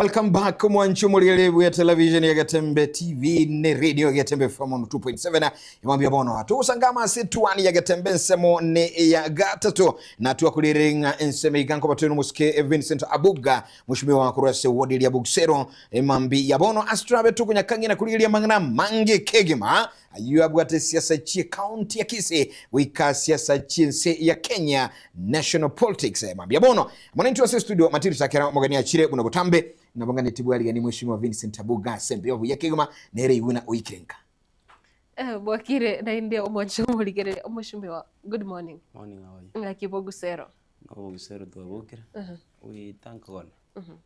Welcome back mwanchu mulelevu ya television ya Gatembe TV ne radio ya Gatembe from 2.7 imwambia bono watu usangama situani ya Gatembe nsemo ne ya gatatu na tuwakulirenga nseme iganko batenu musike Vincent Abuga mheshimiwa wa kurase wodi ya Bugsero imambi ya bono astrabe tukunyakangi na kulilia mangana mange kegima ayu abwate siasa chi county ya Kisii wika siasa chinse ya Kenya national politics imambi ya bono mwananchi wa studio matiri takera mogani ya chire bunabutambe na bangani tibwali gani mheshimiwa Vincent Abuga sembe obu yakigoma nere iwina uikenga Bwakire na india omochomo ligere omoshimbewa. Good morning. Morning, how are you? Ngakibo Gusero. No Gusero tu abukira. We thank God.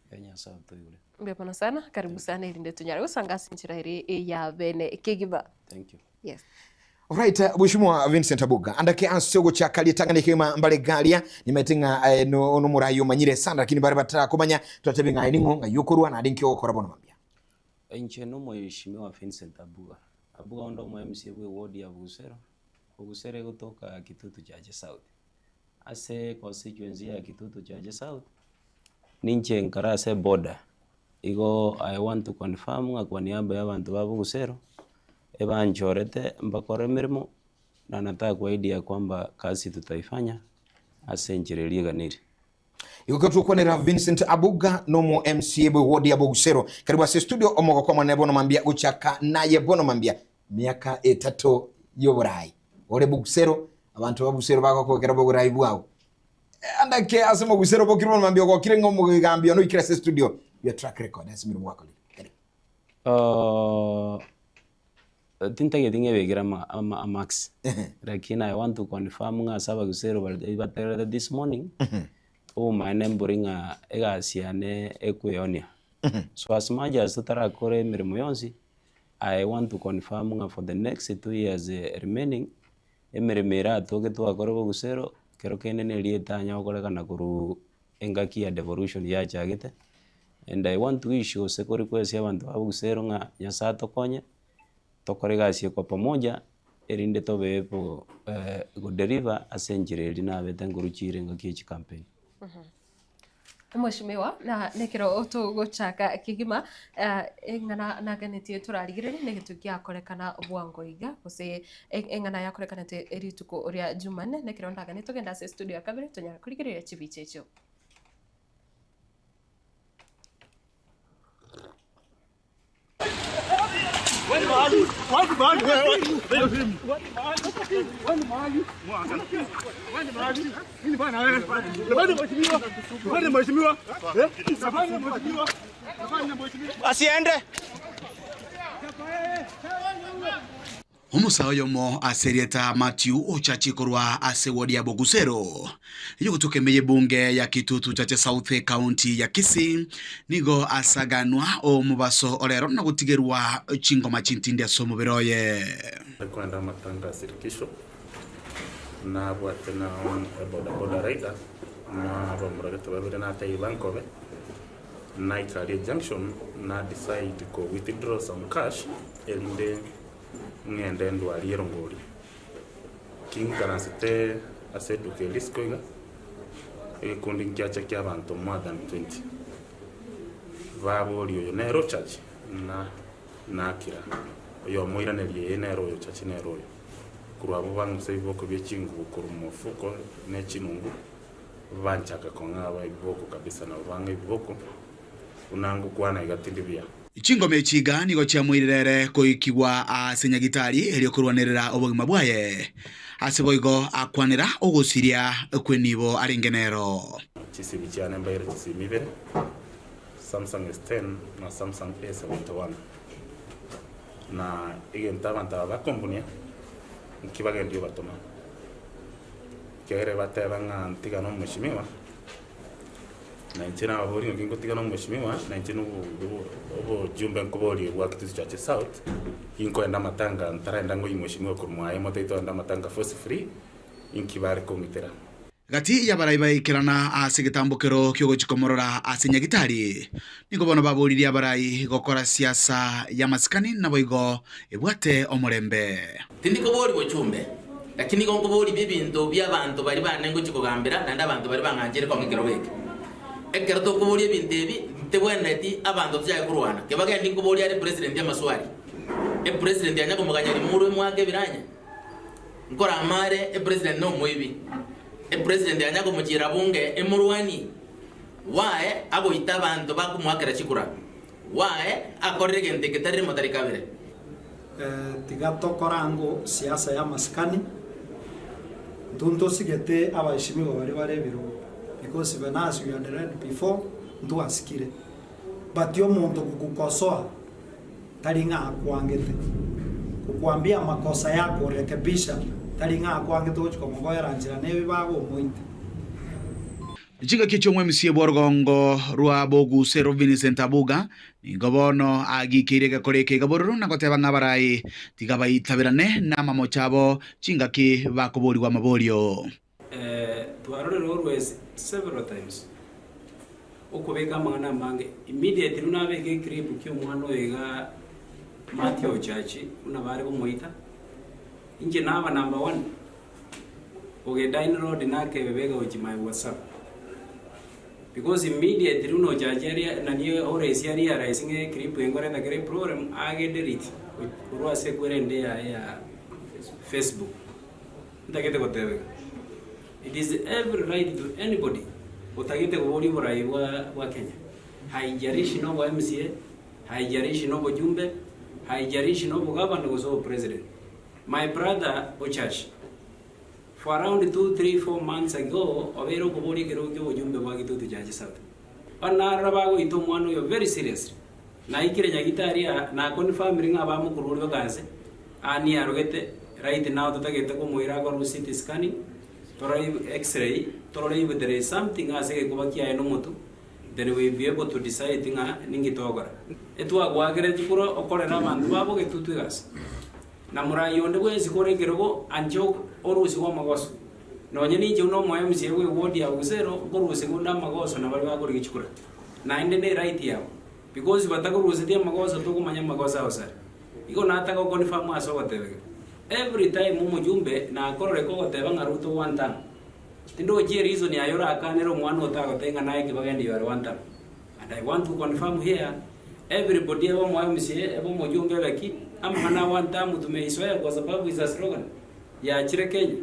Kenya sawa tu yule. Mbepana sana, karibu sana ilinde tunyara usangasi nchira hiri ya bene kegiba. Thank you. Yes. Alright, mheshimiwa Vincent Abuga andake ansogo cha kali tanganyika mbale galia nimetinga no murayo manyire sana lakini bari batara kumanya tutabenga iningo ngayokorwa na adinki okora bono mambia. Enche no mheshimiwa Vincent Abuga. Abuga ndo MC we ward ya Bugusero. Bugusero kutoka Kitutu Chache South. Ase constituency ya Kitutu Chache South. Ninche nkarase border. Igo I want to confirm kwa niaba ya abantu ba Bugusero. Eba nchorete mbakore mirimo na nataka kuahidi ya kwamba kazi tutaifanya ase nchirelie ganiri. Yuko tukonera Vincent Abuga nomo MCA we wodi ya Bugusero karibu ase studio omogo kwa mwana bono mambia uchaka naye bono mambia miaka 3 yoburai ore Bugusero abantu ba Bugusero bako kera boburai bwao andake ase Bugusero bokirimo mambia ko kirengo mu gambia no ikira ase studio your track record ase mirimo wako Tinta getting away grama max. Lakini I want to confirm nga saba Bugusero but this morning my name boringa ega siane ekweonia. So as much as tutara kore mirimo yonsi I want to confirm nga for the next 2 years remaining emeremera toke to akore Bugusero kero kenene lieta nya okoleka na kuru engaki ya devolution ya chagete and I want to issue security request ya abantu Bugusero nga nyasato konye tokorega sie kwa pamoja erinde tobepo go deliver asenjireli na betangurukire ngaki campaign. Mheshimiwa na nekero oto gochaka kigima engana naganete turarigire negetukia korekana bwango iga ose engana yakorekana te erituko oria Jumane nekero ndaganete tugenda se studio kabere tonyara kurigire chibichecho. Asiende Umusawo yomo aserieta Matthew Ochachikorwa ase wodi ya Bugusero yukutoke meye bunge ya Kitutu Chache South County ya Kisii nigo asaganwa o mubaso orero na gutigerwa chingoma chintindi asomo beroye kwenda matanga sirikisho na bwatena boda rider na bamuragata babere na tai bankobe na Italy junction na decide ko withdraw some cash elinde ngende ndwali yerongori kingana sete asedu ke liskoiga kundi kyacha ky'abantu more than 20 vabo liyo nero church na kira yo moira nelie nero yo church nero yo kurwabo banguse iboko by'kingu kurumufuko n'ekinungu banchaka kongaba iboko kabisa na banga iboko unangu kwana igatindibia Chingome chiga nigo chia mwirere koikigwa asenyagitari eliokurwanirira obogima bwaye aseboigo akwanira ogusiria kwenibo arengenero chisibi cyane mbayire chisimibere Samsung S10 na Samsung A71 na igenta banta ba company nkibage ndio batoma kere batebanga ntigano mheshimiwa na nchina wabori ngingo tigano mheshimiwa na nchina ubo jumbe nkobori wa Kitutu Chache South inko enda matanga ntaraenda ngo mheshimiwa kurumwaye moteito enda matanga force free inkibare komitera gati ya baraibai kirana asigitambukiro kyogo chikomorora asenyagitari niko bono baburiria barai gokora siasa ya maskani na boigo ebwate omorembe tindiko bori bochumbe lakini gongo bori bibintu by'abantu bari banengo chikogambira nanda abantu bari banganjire kwa mikiro weke ekero to kuburi ebintu ebi ntebwendeti abantu tya kurwana kebagendi ngoboli ari president ya maswali president ya nyako maganyari muru mwake biranya nkora amare president no mwibi president ya nyako mujira bunge murwani wae ago itabantu bakumwakira chikura wae akorire gente ketari motari kabere tigatokorango siasa ya maskani tunto sigete abashimiwa bari barebiro because when as we had read before ndu asikire but yo muntu kukukosoa taringa akwangete kukwambia makosa yako rekebisha taringa akwangete uchiko mogoya ranjira nebi bago mointe Jiga kichomwe msie Borgongo rwa Bogusero Vincent Abuga nigo bono agikire gakoreke gabororo na goteba ngabarai tigabayitabirane na mamo chabo chingaki bakobori wa maborio twarore always several times okubeka mwana mange immediately unabeke clip kyo mwana wega Matthew Church unabare bomoita inje naba number 1 oge dine road nake bebega ojima WhatsApp because immediately uno jajaria nani ores yari rising clip engore na kare program age delete urwa sekwende ya Facebook ndagete gotebe it is every right to anybody utagete kubori borai wa Kenya haijarishi no wa MCA haijarishi no bojumbe haijarishi no governor go president my brother Ochash for around 2-3-4 months ago overo kubori kero kyo bojumbe wa gitutu jaji south anara bago ito mwana yo very seriously na ikire nyagitaria na confirm ringa ba mukururi baganze ani arogete right now tutagete ko moira ko CT scanning torai x-ray torai if there is something asege kubakia eno mutu then we will be able to decide nga ningitogora etwa gwagere jikuro okorera bantu babo getutu gas na murayonde bwezi koregerego anjo orusi wa magoso nonye nije uno mo MCA we wodi ya Bugusero korusi gunda magoso na bali bakori gichikura na inde ne right yao because batakorusi dia magoso to kumanya magoso ausari iko nataka ko confirm aso gotebe every time mumujumbe na korore ko goteba ngaruto one time tindo je reason ya yora akanero mwana otagotenga naye kibagendi yore one time and I want to confirm here everybody abo mo MCA abo mujumbe baki amana one time tumeisoya kwa sababu is a slogan ya chire Kenya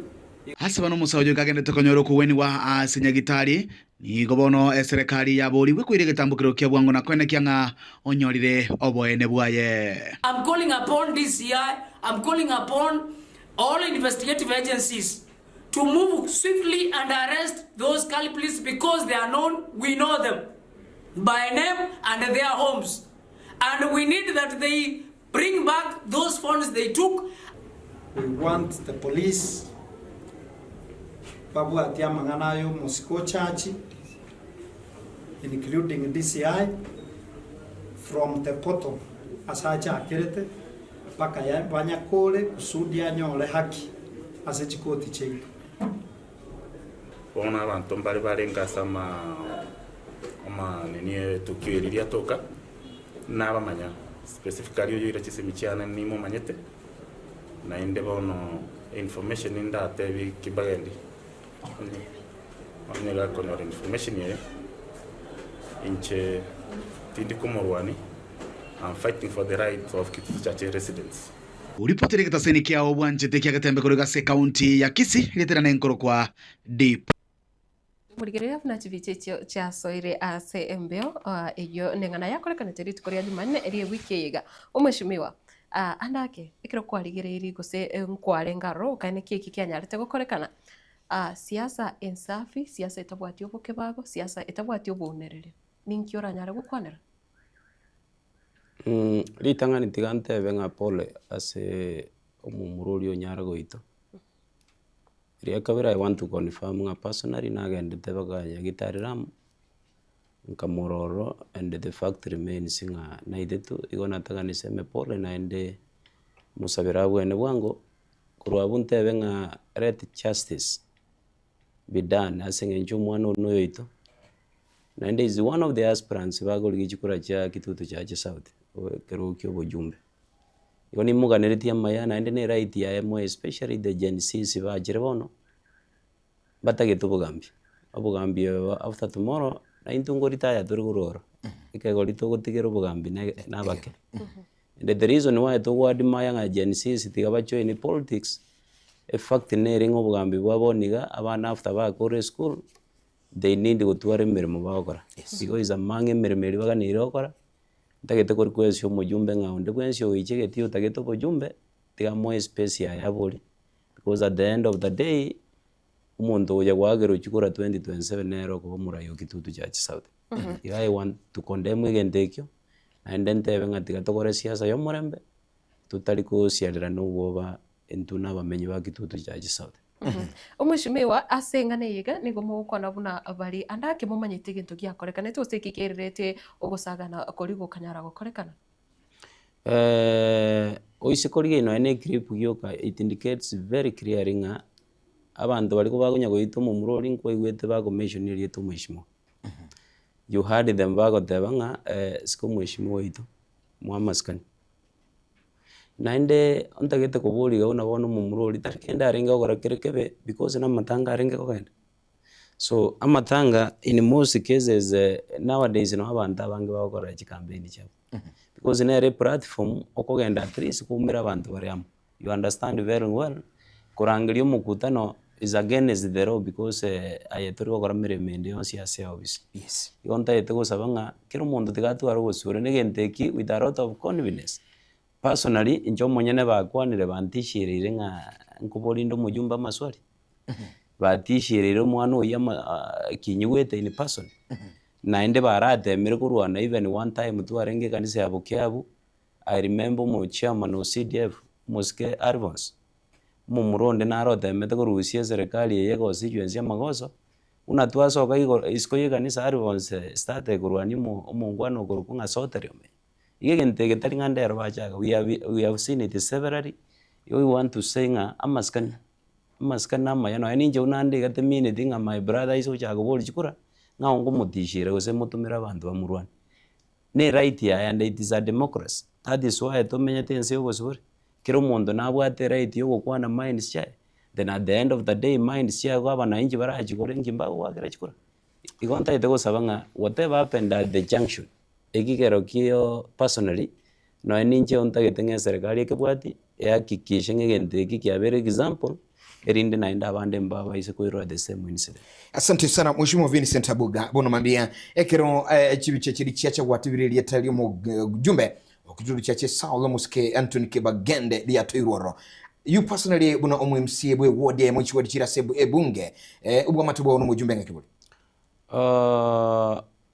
hasa bano musaojo kagende tokonyoro kuweni wa asinyagitari ni gobono serikali ya bori bwe kwire getambukiro kya bwango na kwene kyanga onyorire oboene bwaye. I'm calling upon DCI, I'm calling upon all investigative agencies to move swiftly and arrest those culprits because they are known, we know them by name and their homes, and we need that they bring back those funds they took. We want the police babu atia manganayo Moscow Church including DCI from the bottom asacha akirete paka ya banya kole kusudi anyole haki asechikoti chetu ona abantu mbali barenga sama nini tukio lilia toka na bamanya specifically yo ira chisemichana nimo manyete na inde bono information inda tebi kibagendi onega kono information ye inche tindi komorwani I'm fighting for the right of Kitutu Church residents. Uripoteri kitaseni kia obwanje tekia gatembe kuriga se county ya Kisii litera nenkoro kwa deep murigereria na chiviche cha soire ase embeo iyo nengana yakorekana teri tukoria Jumanne eri wiki yiga umeshimiwa andake ikiro kwarigereiri gose nkware ngaro kane kiki kyanyarite gukorekana siasa ensafi siasa itabwati obukebago siasa itabwati obunerere ninki oranyare gukwanera litangani tigante benga pole ase omumururi onyara goito ria kabira I want to confirm nga personally nagende tebaga nyagitariram nkamororo and the fact remains nga naidetu igona tagani seme pole na ende musabira bwene bwango kurwa bunte benga red justice be done asenge njumwana no yoito na ende is one of the aspirants bagoli gikura cha Kitutu Church South kero kyo bojumbe igoni muganeretia maya na ende ne right ya emo especially the Gen Z bajire bono batagete obugambi after tomorrow na intungorita ya turuguroro ikegori togotigera obogambi nabake. And the reason why togwadimaya nga Gen Z tiga bajoin politics, a fact nering obogambi bwaboniga abana after bakore school, they need gutwara emirimo bagokora. Because among emirimo eri baganire okora, ntagete kori kwesio omojumbe ng'aunde bwensio oichegeti otagete obojumbe tiga moe space ya bori. Because at the end of the day, umuntu oya gwagero chikura 2027 nero ko murayo Kitutu Church South. I want to condemn egentekio and then tebe ngatiga tokore siasa yo murembe tutari ko sialira no woba entuna bamenyi ba Kitutu Church South. Omwishimiwa asengane yiga nigo mukona buna bari andake mumanyite gintu giakorekana tusikikirete ogusagana kori gukanyara gukorekana. Oise kori ino ene clip gyoka, it indicates very clearly nga abantu bari ko bagonya goita mu murori nko igwete bago mention iri to mwishimo. You heard them bago tebanga siko mwishimo wito mwamaskani. Nainde ontagete koburiga unabona mu murori tarikenda arenga gora kerekebe because na matanga arenga kogenda. So amatanga in most cases nowadays no abantu abange bagora iki campaign cyabo. Because in a platform okogenda at least kumira abantu bariamo. You understand very well. Kurangiriyo mukutano is against the law because ayetori gukora miremende yonse ya service. Yes. Yonta yete gusabanga kero mundu tigatu aro gusura negenteki with a lot of confidence. Personally injo monyene bakwanire bantishirire nga nkubolindo mujumba maswali. Batishirire mwana oya kinyuwete in person. Nainde barate mere kurwana even one time tu arenge kanisa ya Bukiabu. I remember mo chairman of CDF Moske Arvons. Muronde narote mete kuruhusia serikali yeye constituency ya Magoso unatua soka isko ye kanisa Arvons start kurwani omongwano kurukunga soterium ige gentege taringande arbachaga we have seen it severally. We want to sing amaskan mayano aninje unande gate minute nga my brother iso chago boli chikura nga ongo mutishire gose mutumira abantu bamurwana ne right ya and it is a democracy. That is why tomenya tense obosore kero mondo nabwate right yo gukwana mind share, then at the end of the day mind share gwaba na inji barachikore ngimba gwakira chikora igonta itego sabanga whatever happened at the junction ekikero kio personally no eninje ontagete serikali ekebwati yakikishe ngegente ekikiabere example erinde naenda abande mbaba ise koiro the same incident. Asante sana Mheshimiwa Vincent Abuga bono mambia ekero chibiche chiri chiacha watibiriri etali mu jumbe okujuru chache Saulo Muske Anthony Kebagende lya toiroro. You personally bono omwMC bwe wode mwichi wadi chira sebu ebunge ubwa matubo ono mujumbe ngakibuli.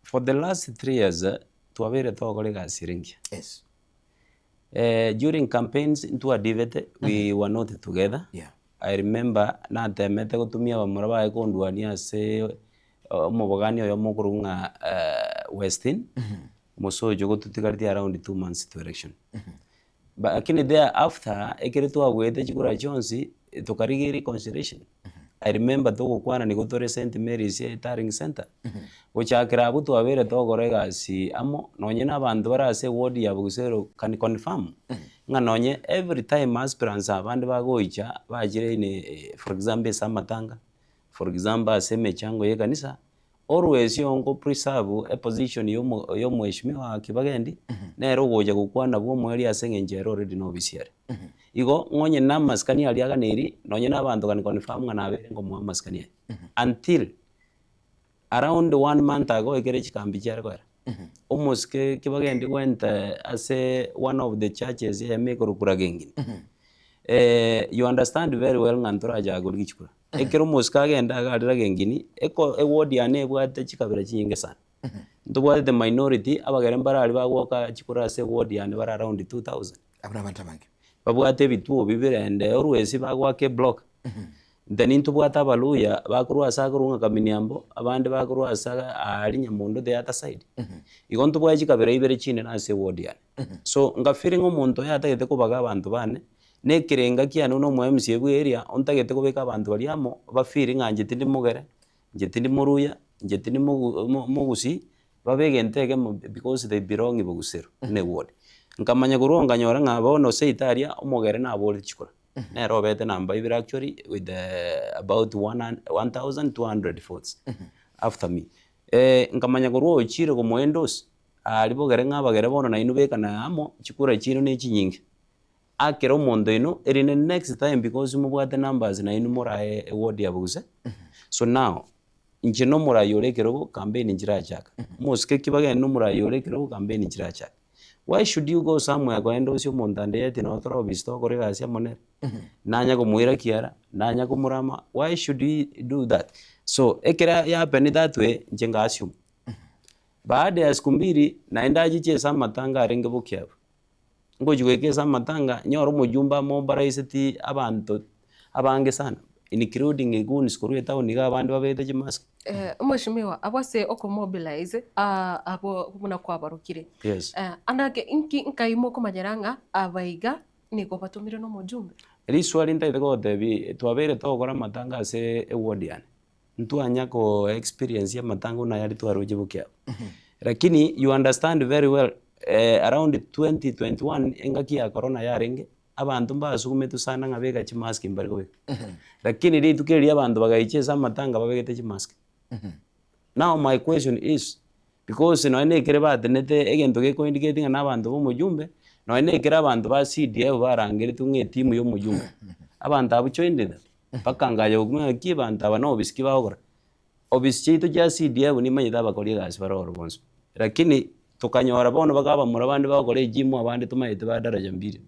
For the last 3 years tuwabere tokolega siringi. Yes. During campaigns into a divete we were not together. Yeah. I remember na temete gutumia bamuraba ekondwania se omubogani oyo mukurunga Westin musojo gututigariti around 2 months to election. But akini there after ekeretu agwete chikura chonsi tokarigiri consideration. I remember toko kwana nigotore St Mary's Taring Center. Ochakira abutu abere togorega si amo nonye nabantu barase ward ya Bugusero can confirm. Nga nonye every time aspirants abandi bagoicha bajire ni for example Samatanga, for example aseme chango ye kanisa, always yongo preserve a position yo mweshimiwa Kibagendi nero goja gukwana bwo mweli asengenjero already no bisiare. Igo ngonye namaskani aliaga neri nonye nabantu kan confirm nga nabere ngo mwamaskani until around 1 month ago ekere chikambi cyari kwera. Almost Kibagendi went as one of the churches ya mekorukura gengini. You understand very well ngantora jagol gichukura. Ekero muska agenda agarira gengini eko eward yane bwate chikabira chinge sana. Ndubwate the minority abagere mbara ali bagwoka chikura se ward yane bara around 2000. Abuna bantabange. Babwate bituo bibere and always bagwake block. Then into bwata baluya bakurwa sakurunga kaminiambo abandi bakurwa saga ali nyamondo the other side. Igonto bwa chikabira ibere chine na se ward yane. So nga feeling omuntu yatagete kubaga abantu bane nekirenga kiano no mu MC bwe area ontagete kubeka abantu baliamo bafiri nganje tindi mugere nje tindi muruya nje tindi mugusi babege ntege because they belong Bugusero ne ward nkamanya kuronga nyora ngabono se itaria omugere na boli chikora ne robete namba ibira actually with about 1200 votes after me nkamanya kuruo chire ko moendos alibo gere ngaba gere bono na inu beka na amo chikura chino ne chinyingi akero mondo ino erine next time because mubwate numbers na inu morae ward ya buze so now inje no morae yorekero campaign njira chaka moske kibage no morae yorekero campaign njira chaka. Why should you go somewhere go endo sio montande yeti na otro bisto kore gasia monere nanya ko muira kiara nanya ko murama. Why should we do that? So ekera ya happen that way njenga assume baada ya siku mbili naenda jicheza matanga arenge bukyabo ngo jwekeza matanga nyoro mujumba mombara iseti abantu abange sana including eguns kuruye town ga abandi babete chimask mheshimiwa abase oko mobilize abo muna kwa barukire yes anake inki nkaimo kumanyeranga abaiga niko batumire no mujumbe ri swali ntaite ko debi twabere to gora matanga ase eward yani ntu anyako experience ya matanga na yali twaroje bukyabo lakini you understand very well around 2021 engaki ya corona yarenge abantu mbasukumetu sana ngabeka chimask imbari ko lakini ri tukeli abantu bagaicheza matanga babegete chimask now my question is because no ene kere batenete egento ge indicating na abantu bo mujumbe no ene kere abantu ba CDF barangere tunge timu yo mujumbe abantu abuchoinde pakangaje kumwe kibantu abano biski bagora obischito ja CDF ni manyida bakori gasi baroro bonso lakini tukanyora bono bagaba murabandi bagore jimu abandi tumayite badaraja mbiri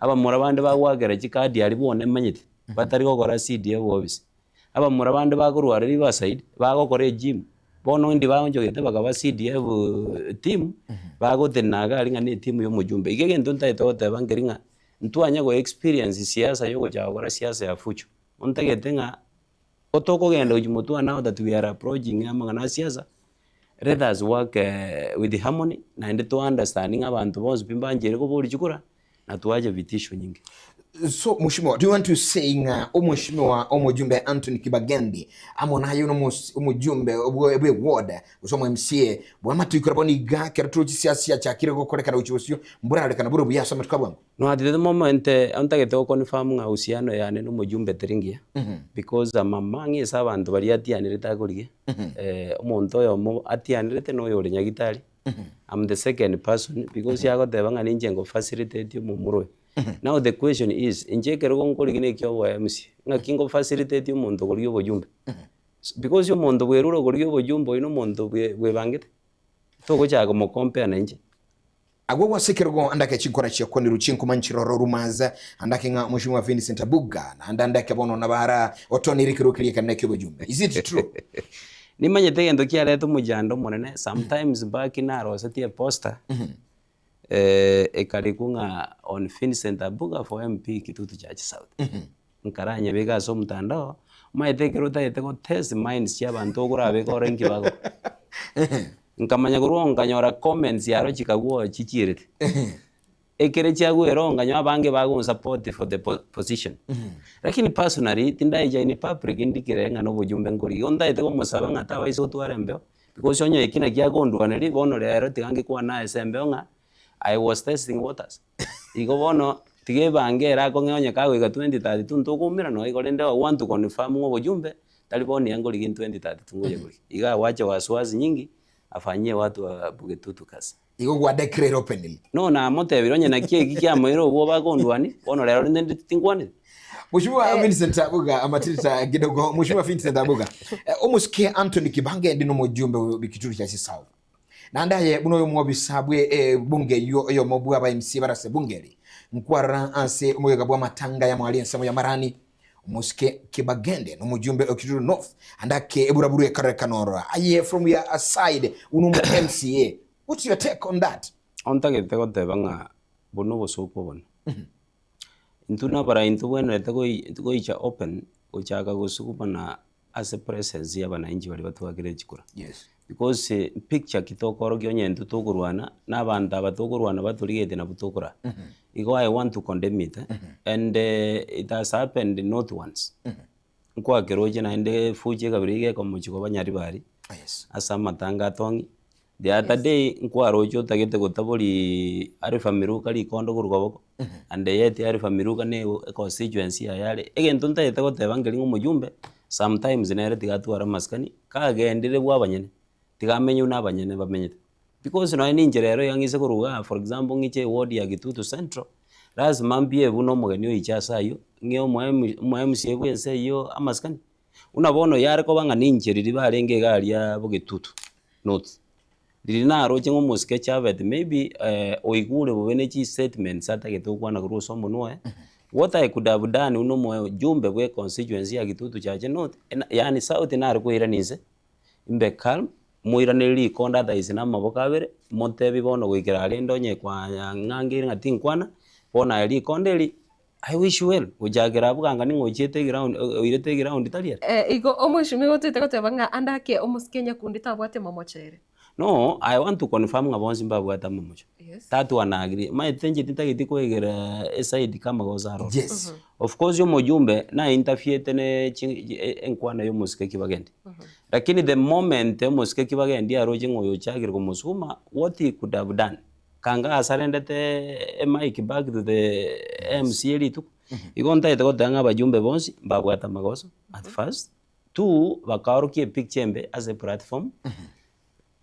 aba murabandi bagwagera chikadi ali bone manyite batari gokora CDF obisi aba murabandi bagurwara ri baside bagokore jimu bono ndi banjogete bagaba CDF team bagotenaga ali ngani team yo mujumbe igege ntuntaite otebangeringa ntwanya go experience siasa yo gojagora siasa ya fucho untegete nga otoko genda ujimutua now that we are approaching amanga siasa. Let us work with the harmony na ende to understanding abantu bose bimbangere ko buri chikura na tuaje vitisho nyingi. So mheshimiwa, do you want to say mheshimiwa omujumbe Anthony Kibagendi amona yuno omujumbe obwe ward usomo MCA bwama tuyikora boni ga keratu siasa cyakire ko korekana ucyosyo mburare kana buru buyasa matkabwango. No at the moment antagete ko confirm nga usiano yane no mujumbe teringia because amamangi sabantu bari atianire tagoriye omuntu oyo mo atianire te no yore nyagitari. I'm the second person because yago tebanga ninje ngo facilitate yo mumurwe. Now the question is injekero ngonkori gine kyo wa MC nga kingo facilitate umuntu gori yo bojumbe because yo muntu bweruro gori yo bojumbe ino muntu bwe bangete to go cyago mo compare na nje agwo wasekergo andake chinkora cyako ni ruchinko manchiroro rumaza andake nga mheshimiwa Vincent Abuga na andake bono nabara otoni rikirukiriye kana kyo bojumbe. Is it true? Nimanye tegendo kyaleto mujando monene sometimes back in aro sati poster ekarikunga on Vincent Abuga for MP Kitutu Church South nkaranye bega so mtandao maitekero taite ko test minds y'abantu ogurabe ko renki bago nkamanya kuronga nyora comments yaro chikaguo chichirete ekere chiagwero nganywa abange bago support for the position lakini personally tindaija in public indikirenga no bujumbe ngori ondaite ko musaba ngata waiso twarembeo because onyo ekina kyagondwaneri bono lero tigange kwa na SMB nga I was testing waters. Igo bono tige bangera ko ngonye kago ga 2032 ntukumira no igo lende want to confirm ngo bujumbe taliboni yango ligi 2032 ngoje guri. Iga wacha wasiwasi nyingi afanyie watu wa Bugetutu kazi. Igo gwa declare openly. No na mote bironye na kieki kya moiro bo bagondwani bono lero ndende tingwani. Mheshimiwa Vincent Abuga amatirita gidogo Mheshimiwa Vincent Abuga omuske Anthony Kibagendi no mujumbe bikituru cya South. Nandaye buno yo mwabisabwe bunge yo mobu aba MC barase bungeri nkwara ase umuyega bwa matanga ya mwali nsamo ya marani muske Kibagende no mujumbe okituru North andake eburaburu ya kareka nora aye from your side unumu MCA. What's your take on that? Ontage tego tebanga bono bosoko bono intuna para intu bueno tego icha open uchaka gosukupa na as a presence ya bana inji bali batu bagire chikura. Yes. Because picture kitokoro gyonye ntutukurwana n'abantu abatukurwana baturigete na butukura. Ego I want to condemn it and it has happened not once. Nko keroje na ende fuje kabirige ko muchiko banyari bari. Yes. Asa matanga tongi. The other day nko arojo tagete gotaboli arifa miruka li kondo kurugoboko. And yet arifa miruka ne constituency yale. Again tunta yetego tebangeli ngumujumbe. Sometimes nere tigatu ara maskani ka gendire bwa banyene. Tigamenye unabanyene bamenyete because no ni njerero yangise kuruga for example ngiche ward ya Gitutu Central lazima mbie buno mugeni oichasa yo ngeo MC bwense yo amaskani unabono yare ko banga ninjeriri barenge garia bugitutu note riri naroche ngo muske chavet maybe oigure bubene chi statements atagetukwana kuruso munwe what I could have done uno mo jumbe bwe constituency ya Gitutu chache note yani sauti nari kuira nise imbe calm muiraniri konda thaisina maboka abere montebi bono gwikira rendo nye kwa ngangiri ngatinkwana bona eri kondeli I wish you well ujagira buganga ningochete ground oirete ground talia igo omushimi gotete gotebanga andake omuskenya kundi tabwate momochere. No, I want to confirm ngabonzi mbabwata momocho. Yes. Tatu wana agree. My tenje titagiti kwegera side kama gozaro. Yes. Of course yo mojumbe na interfere tene enkwana yo musike kibagendi. Lakini the moment yo musike kibagendi aroje ngoyo chagire ko musuma what he could have done. Kanga asarendete mic back to the MCL tu. Igonta ito tanga bajumbe bonsi mbabwata magoso at first. Two bakarukie picture as a platform.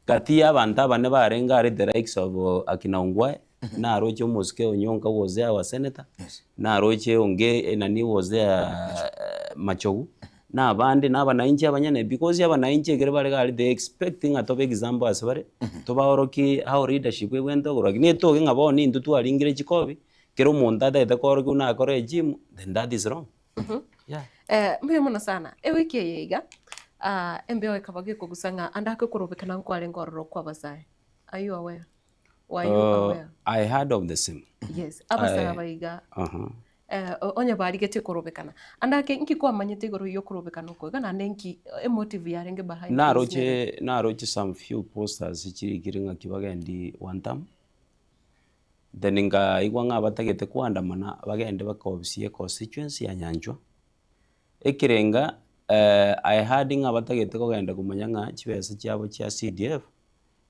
Kati y'abantu abane barenga ari the likes of akina Ongwae na aroche Muske Onyonka was there our senator na aroche Onge nani was there Machogu na abandi na abanainchi abanyane because y'abanainchi gere bare gari they expecting a top example asbare to baoroki how leadership we went over ni to ngaboni ndutu alingire chikobi kero monta da koroki una akore gym then that is wrong. Yeah. Mbiyo sana ewiki yeiga mbeo ikabagi kugusanga andake kurubikana nkware ngororo kwa basai. Are you aware? Were you aware? I heard of the same. Yes. Abasara baiga. Onye barigete kurubikana. Andake inki kwa manyete goro yo kurubikana ko gana nenki emotive yarenge behind. Naroche some few posters ichiri kiringa kibagendi one time. Then inga igwanga batagete kwandamana bagende bakobisiye constituency ya Nyanjwa. Ekirenga I had inga batagete kogenda kumanya nga chibesa cyabo cya CDF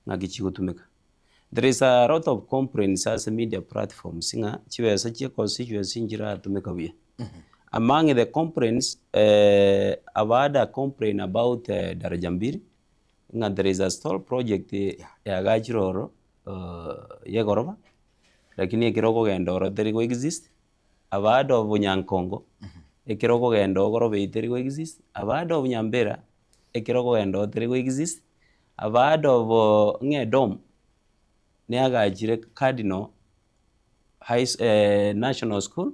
ngagikigutumika. There is a lot of complaints as a media platforms nga chibesa cya constituency ngira atumika biye. Among the complaints I've had a complaint about Darajambiri nga there is a stall project ya Gachiroro yegoroba lakini ekiroko genda oro there go exist. I've had of Nyankongo ekiroko genda ogoro beiteri go exist. Abado of Nyambera ekiroko genda oteri go exist. Abado of Ngedom neagajire Cardinal High National School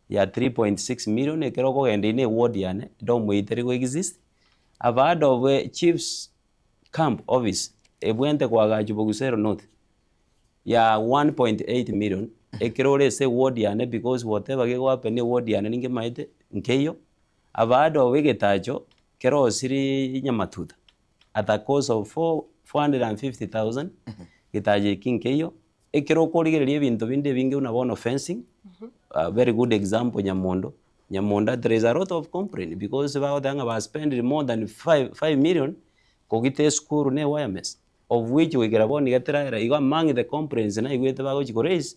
ya 3.6 million ekiroko genda ine ward yane dom beiteri go exist. Abado of Chiefs Camp Office ebwente kwa gaji Bogusero North ya 1.8 million ekirore se ward yane because whatever ge happen ward yane ninge maite nkeyo abado wegetacho kero siri Nyamatuta at a cost of 450,000 getaje kinkeyo ekiro korigererie bintu binde binge unabona fencing a very good example Nyamonda there is a lot of complaint because about them spend more than 5 million kogite school ne wireless of which we geraboni gatera igo among the complaints na igwete bago chikores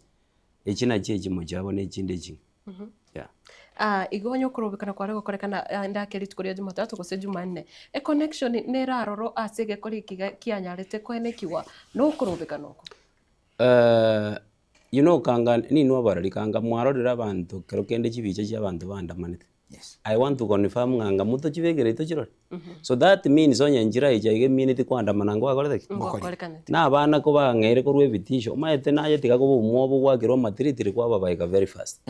echina chechi mojabo ne chinde chi. Yeah. Igonyo kurubikana kware gokorekana ndakeri tukoria Jumatatu gose Jumanne e connection ne raroro asege kori kianyarete kwene kiwa no kurubikana uko you know kanga ni no barari kanga mwarorera abantu kero kende chibiche cy'abantu bandamanite. Yes. I want to confirm nganga muto chibegere ito chiro. So that means onye njira ije minute kwandamana ngo akorete na abana ko bangere ko rwebitisho maete naye tiga ko mwobo gwakiro matiritiri kwa babaika very fast.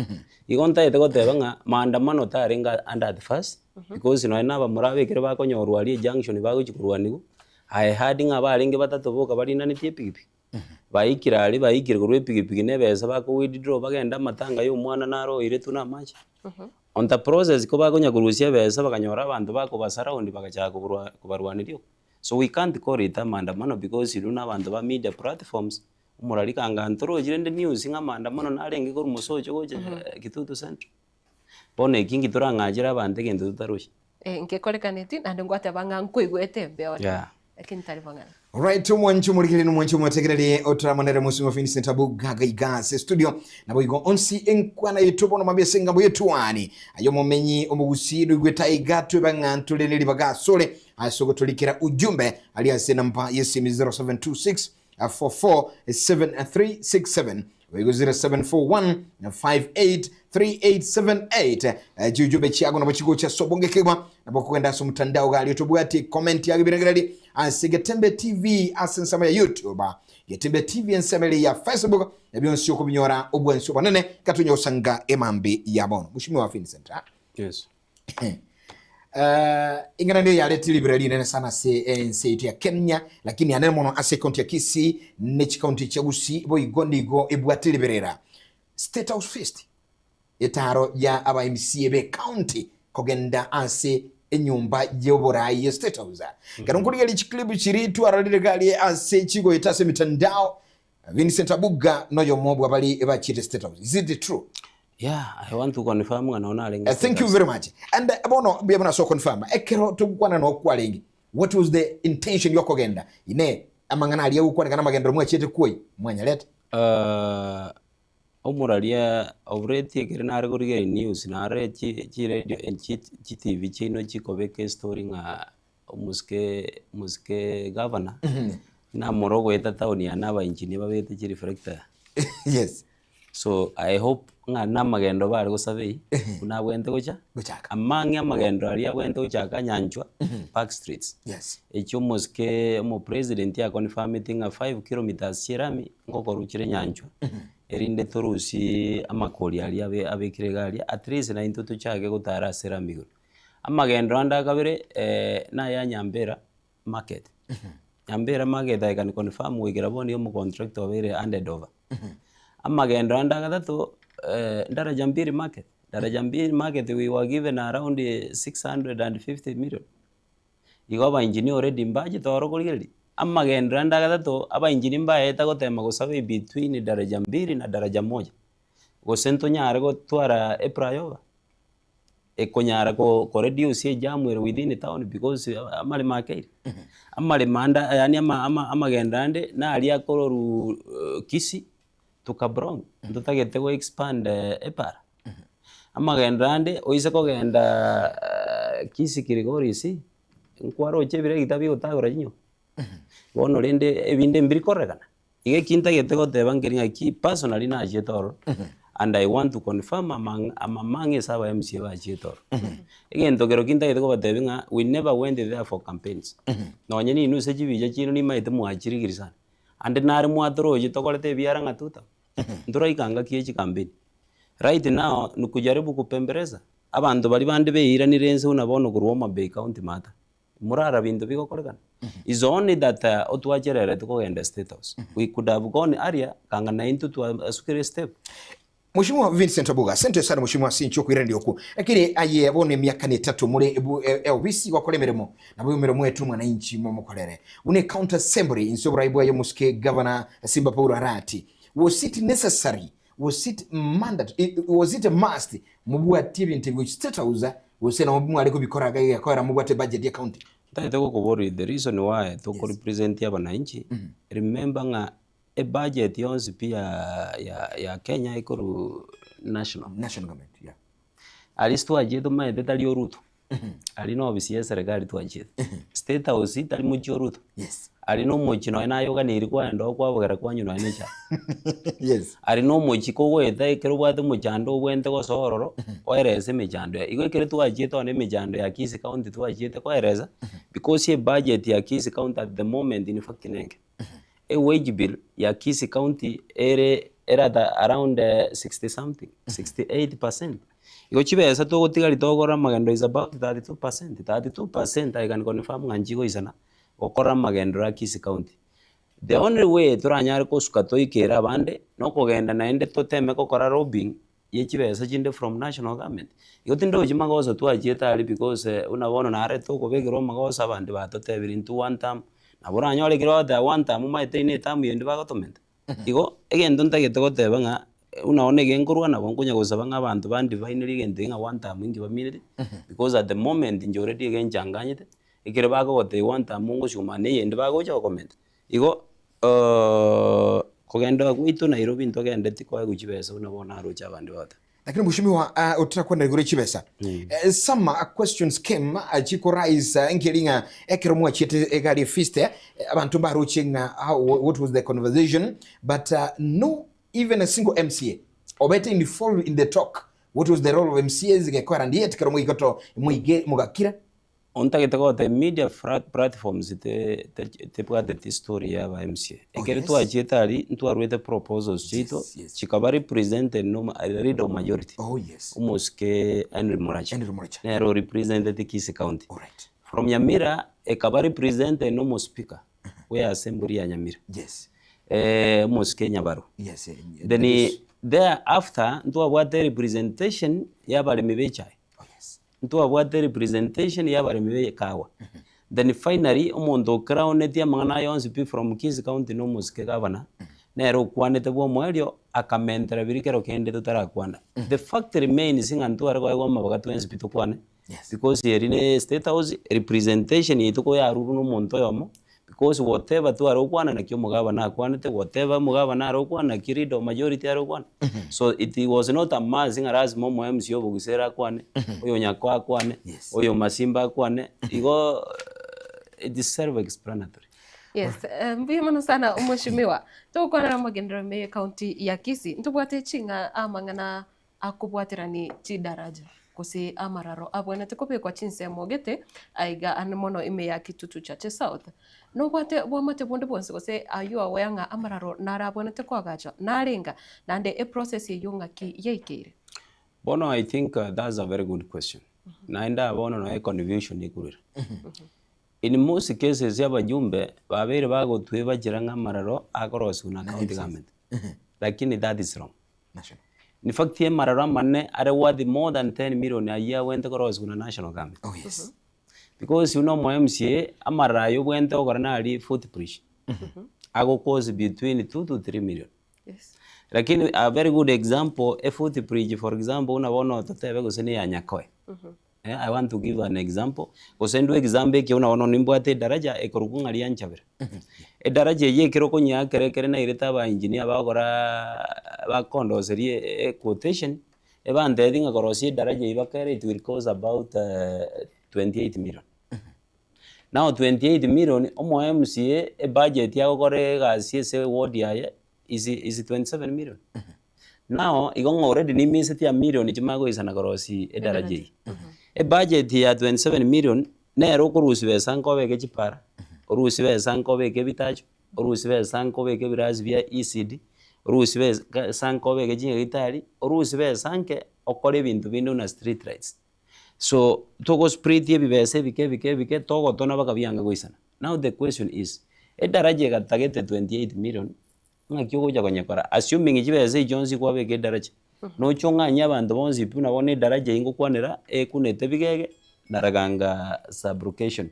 Igonta ite ko tebanga maandamano tarenga under the first because no ina ba murabekere bakonyorwa ali junction bago chikurwanigo I had ngabaringe batatu boka bari nani tipipi bayikira ali bayikira ko rwepigipigi nebeza bako withdraw bagenda matanga yo mwana naro ire tuna match. On the process ko bagonya kurusia besa bakanyora abantu bako basaraundi bakacha kubarwanirio. So we can't call it a maandamano because you don't have abantu ba media platforms umurarika ngantoro jirende news nga maandamano narenge ko musocho ko Gitutu Central. Bone kingi turangajira abantu gendo tutarushi. Nkekorekaneti nande ngwate banga nkoigwete mbeo. Yeah. Ekintari bangana. Right, mwanchu murikiri mwanchu mwategerere otramanere musingo finisi ntabu gaga igase studio nabo igo onsi enkwana yitubo no mabese ngabo yetuani ayo momenyi omugusido gweta igatu bangantule nili bagasole asogo tulikira ujumbe aliase namba yesi 0726 0744-7367 wego 0741-583878 jujube chiago nabo chigo cha sobongekebwa nabo kwenda so mtandao gali tobwati comment yage biregerali ase Getembe TV asensama ya YouTube Getembe TV ensemble ya Facebook ebyonsi okubinyora obwensi banene katunya osanga emambi yabono mushimi wa Vincent. Yes. Ingana ndio yaleti liberali nene sana se ya Kenya lakini anene mono ase county ya Kisii ne county cha Gusii bo igondigo ebwati liberera State House Fest etaro ya aba MCA be county kogenda ase enyumba y'oborayi ya State House kana nkuri yali clip chiritu aralire gali ase chigo etase mitandao Vincent Abuga noyo mobwa bali ebachite State House. Is it true? Yeah, I want to confirm ngana alenga. Thank you very much. And abono biyabona so confirm. Ekero tukwana no kwalengi. What was the intention yokogenda? Ine amangana ali ukwana kana magendo mwachete kuyi mwanya leta. Omuralia already kirina arigorige news na are chi radio and chi TV chino chikobeke story nga muske governor. Na morogo eta town ya naba engineer babete chi reflector. Yes. So I hope nga namagendo bari go survey una bwente gocha amangi amagendo ali abwente gocha kanyanchwa Park Streets. Yes. Echo muske mo president ya confirming a 5 kilometers chirami ngoko ruchire nyanchwa. Erinde torusi amakori ali abekire gali at least na intutu chake gutara ceramic. Amagendo anda kabere na ya Nyambera market. Nyambera market I can confirm we geraboni yo mu contract obere handed over. Amagendo anda gatatu Daraja Mbili market. Daraja Mbili market we were given around 650 million. Igoba engineer already budget orogolili. Amagendo anda gatatu aba engineer mbaye etagotema gosabe between Daraja Mbili na Daraja moja. Go sento nyare go twara eprayoba. Ekonyara ko reduce jamwe within the town because amale market. Amale manda yani amagendo ande na ali akororu Kisii tukabrong tutagete go expand epara amagendo ande oise kogenda Kisii Kirigori si nkwaro chebire gitabi utagora nyo bono rende ebinde mbiri korregana ige kinta gete go tebangeri ki personally na jetoro and I want to confirm among esaba MCA ba jetoro igen togero kinta gete go batebinga we never went there for campaigns no nyeni nu sejibije chino ni maite muachirigirisa ande nari muatoro jitokolete biara ngatuta ndura ikanga kiechi campaign right now nukujaribu kupembereza abantu bali bande beira ni renze unabona kurwoma Bay County mata murara bintu bikokoragana is only that otwacherere tukogenda State House we could have gone area kanga na into to asukire step. Mheshimiwa Vincent Abuga, asante sana Mheshimiwa Sincho kwirende oku. Lakini aye abone miaka 3 muri obisi wakolemeremo nabo miremo yetu mwananchi mukolere. Une county assembly insobra ibo ya muske governor Simba Paul Arati. Was it necessary? Was it mandatory? Was it a must? Mubwa TV interview State House was na mubwa aliko bikoraga yakora mubwa te budget ya county. Taiteko kubori the reason why to represent ya bananchi. Remember nga a budget yonsi pia ya Kenya iko national government, yeah. Alisto ajeto maete tali oruto. Alino obisiye serikali tu ajeto. State House tali muchi oruto. Yes. Alino mochi no ena yoga ni rikwa ndo kwa bogera kwanyu no ene cha. Yes. Alino mochi ko weta ikero bwate muchando bwente go sororo oereze mejando. Igo ikere tu ajeto ne mejando ya Kisii County tu ajete ko ereza because ye budget ya Kisii County at the moment in fact nenge. A wage bill ya Kisii County era around 60 something 68%. Iko chibesa to gotiga litogora magendo is about 32% I can confirm nganjigo isana okora magendo ya Kisii County. The only way turanyare ko sukato ikera bande no kogenda na ende toteme ko kora robbing ye chibesa chinde from national government. Iko tindo jimagoza tu ajeta ali because unabona na are to ko begero magoza bande batotebiri into one time. Abura nyole kiro da one time maite ine tamu yende bagotomenta. Igo egendo ntagete goteba nga unaone genkurwa na bonkunya gusaba nk'abantu bandi finally gende nga one time ingi baminire because at the moment inje already genjanganyite ikire bago gote one time ngo shumane yende bago cha comment. Igo kogenda kwitu Nairobi ntogende tiko guchibesa unabona arucha abandi bata. Lakini mheshimiwa utakwenda iguru chibesa. Some questions came chiko rise nkiringa ekiromwa chete egari fiste abantu baruchinga what was the conversation, but no even a single MCA obete involved in the talk. What was the role of MCAs gekora ndiye tikiromwa ikoto mugakira ontagitego the media platforms te pwate the story ya ba MCA ekere tu ajetari ntu arwete proposals chito chikaba represented no redo majority umuske Henry Muracha nero represented Kisi County from Nyamira ekaba represented no speaker we assembly ya Nyamira umuske Nyabaru then thereafter ntu abwate representation ya balemi bechai ntu abwate representation ya baremi kawa then finally omuntu crowned ya mangana yonse from Kisi County no muske governor nero kwanete bwo mwelio akamentera birikero kende tutarakwana the fact remains inga ntu ariko ayo mabaga twense bitukwane because yerine state house representation yituko ya ruru no muntu yomo because whatever tu arokwana na kyo mugaba na kwanete whatever mugaba na arokwana kirido majority arokwana so it was not a mass inga razimo mo MC obugusera kwane oyo nyakwa kwane oyo masimba kwane igo it is self explanatory. Yes, mbiyamano sana umheshimiwa tukwana na magendera me county ya Kisii ntubwate chinga amangana akubwatirani chidaraja kusi amararo abwene tekope kwa chinse mogete aiga anemono ime ya Kitutu Chache South no bwate bwamate bonde bonse kose ayu awanga amararo nara abwene tekwagacha narenga nande a process yunga ki yeikere. Bono, I think that's a very good question. Naenda bono no contribution ikurira in most cases ya bajumbe babere bago tueba jiranga amararo akorosu na county government lakini that is wrong. In fact, here marara manne are worth more than 10 million a year went across with a national government. Because you know, my MCA, amara you went over na footbridge. I go cost between 2 to 3 million. Like in a very good example, a footbridge, for example, una wono to tebe go sene anyakoi. I want to give an example. Go send example ke una wono nimboate daraja e korukunga lianchabere. E daraja ye kiroko nya kere na ireta ba engineer ba gora ba kondo serie quotation e ba ndedinga gorosi daraja ibakere it will cost about 28 million. Now 28 million omo MCA e budget ya gore ga CSA ward ya is 27 million. Now igong already ni miseti ya million chimago isana gorosi e daraja e budget ya 27 million na ro kurusi be sanko be ke chipara orusi be sanko be ke bitacho orusi be sanko be ke birazi via ECD orusi be sanko be ke jinga gitari orusi be sanke okore bintu bindu na street lights so togo street ye bibese bike togo tona baka byanga goisana. Now the question is e daraje ga target 28 million ngakyo goja konyakora assuming jibese jonzi kwa be ke daraje no chonga nya bantu bonzi puna bone daraje ingo kwanera e kunete bigege naraganga sublocation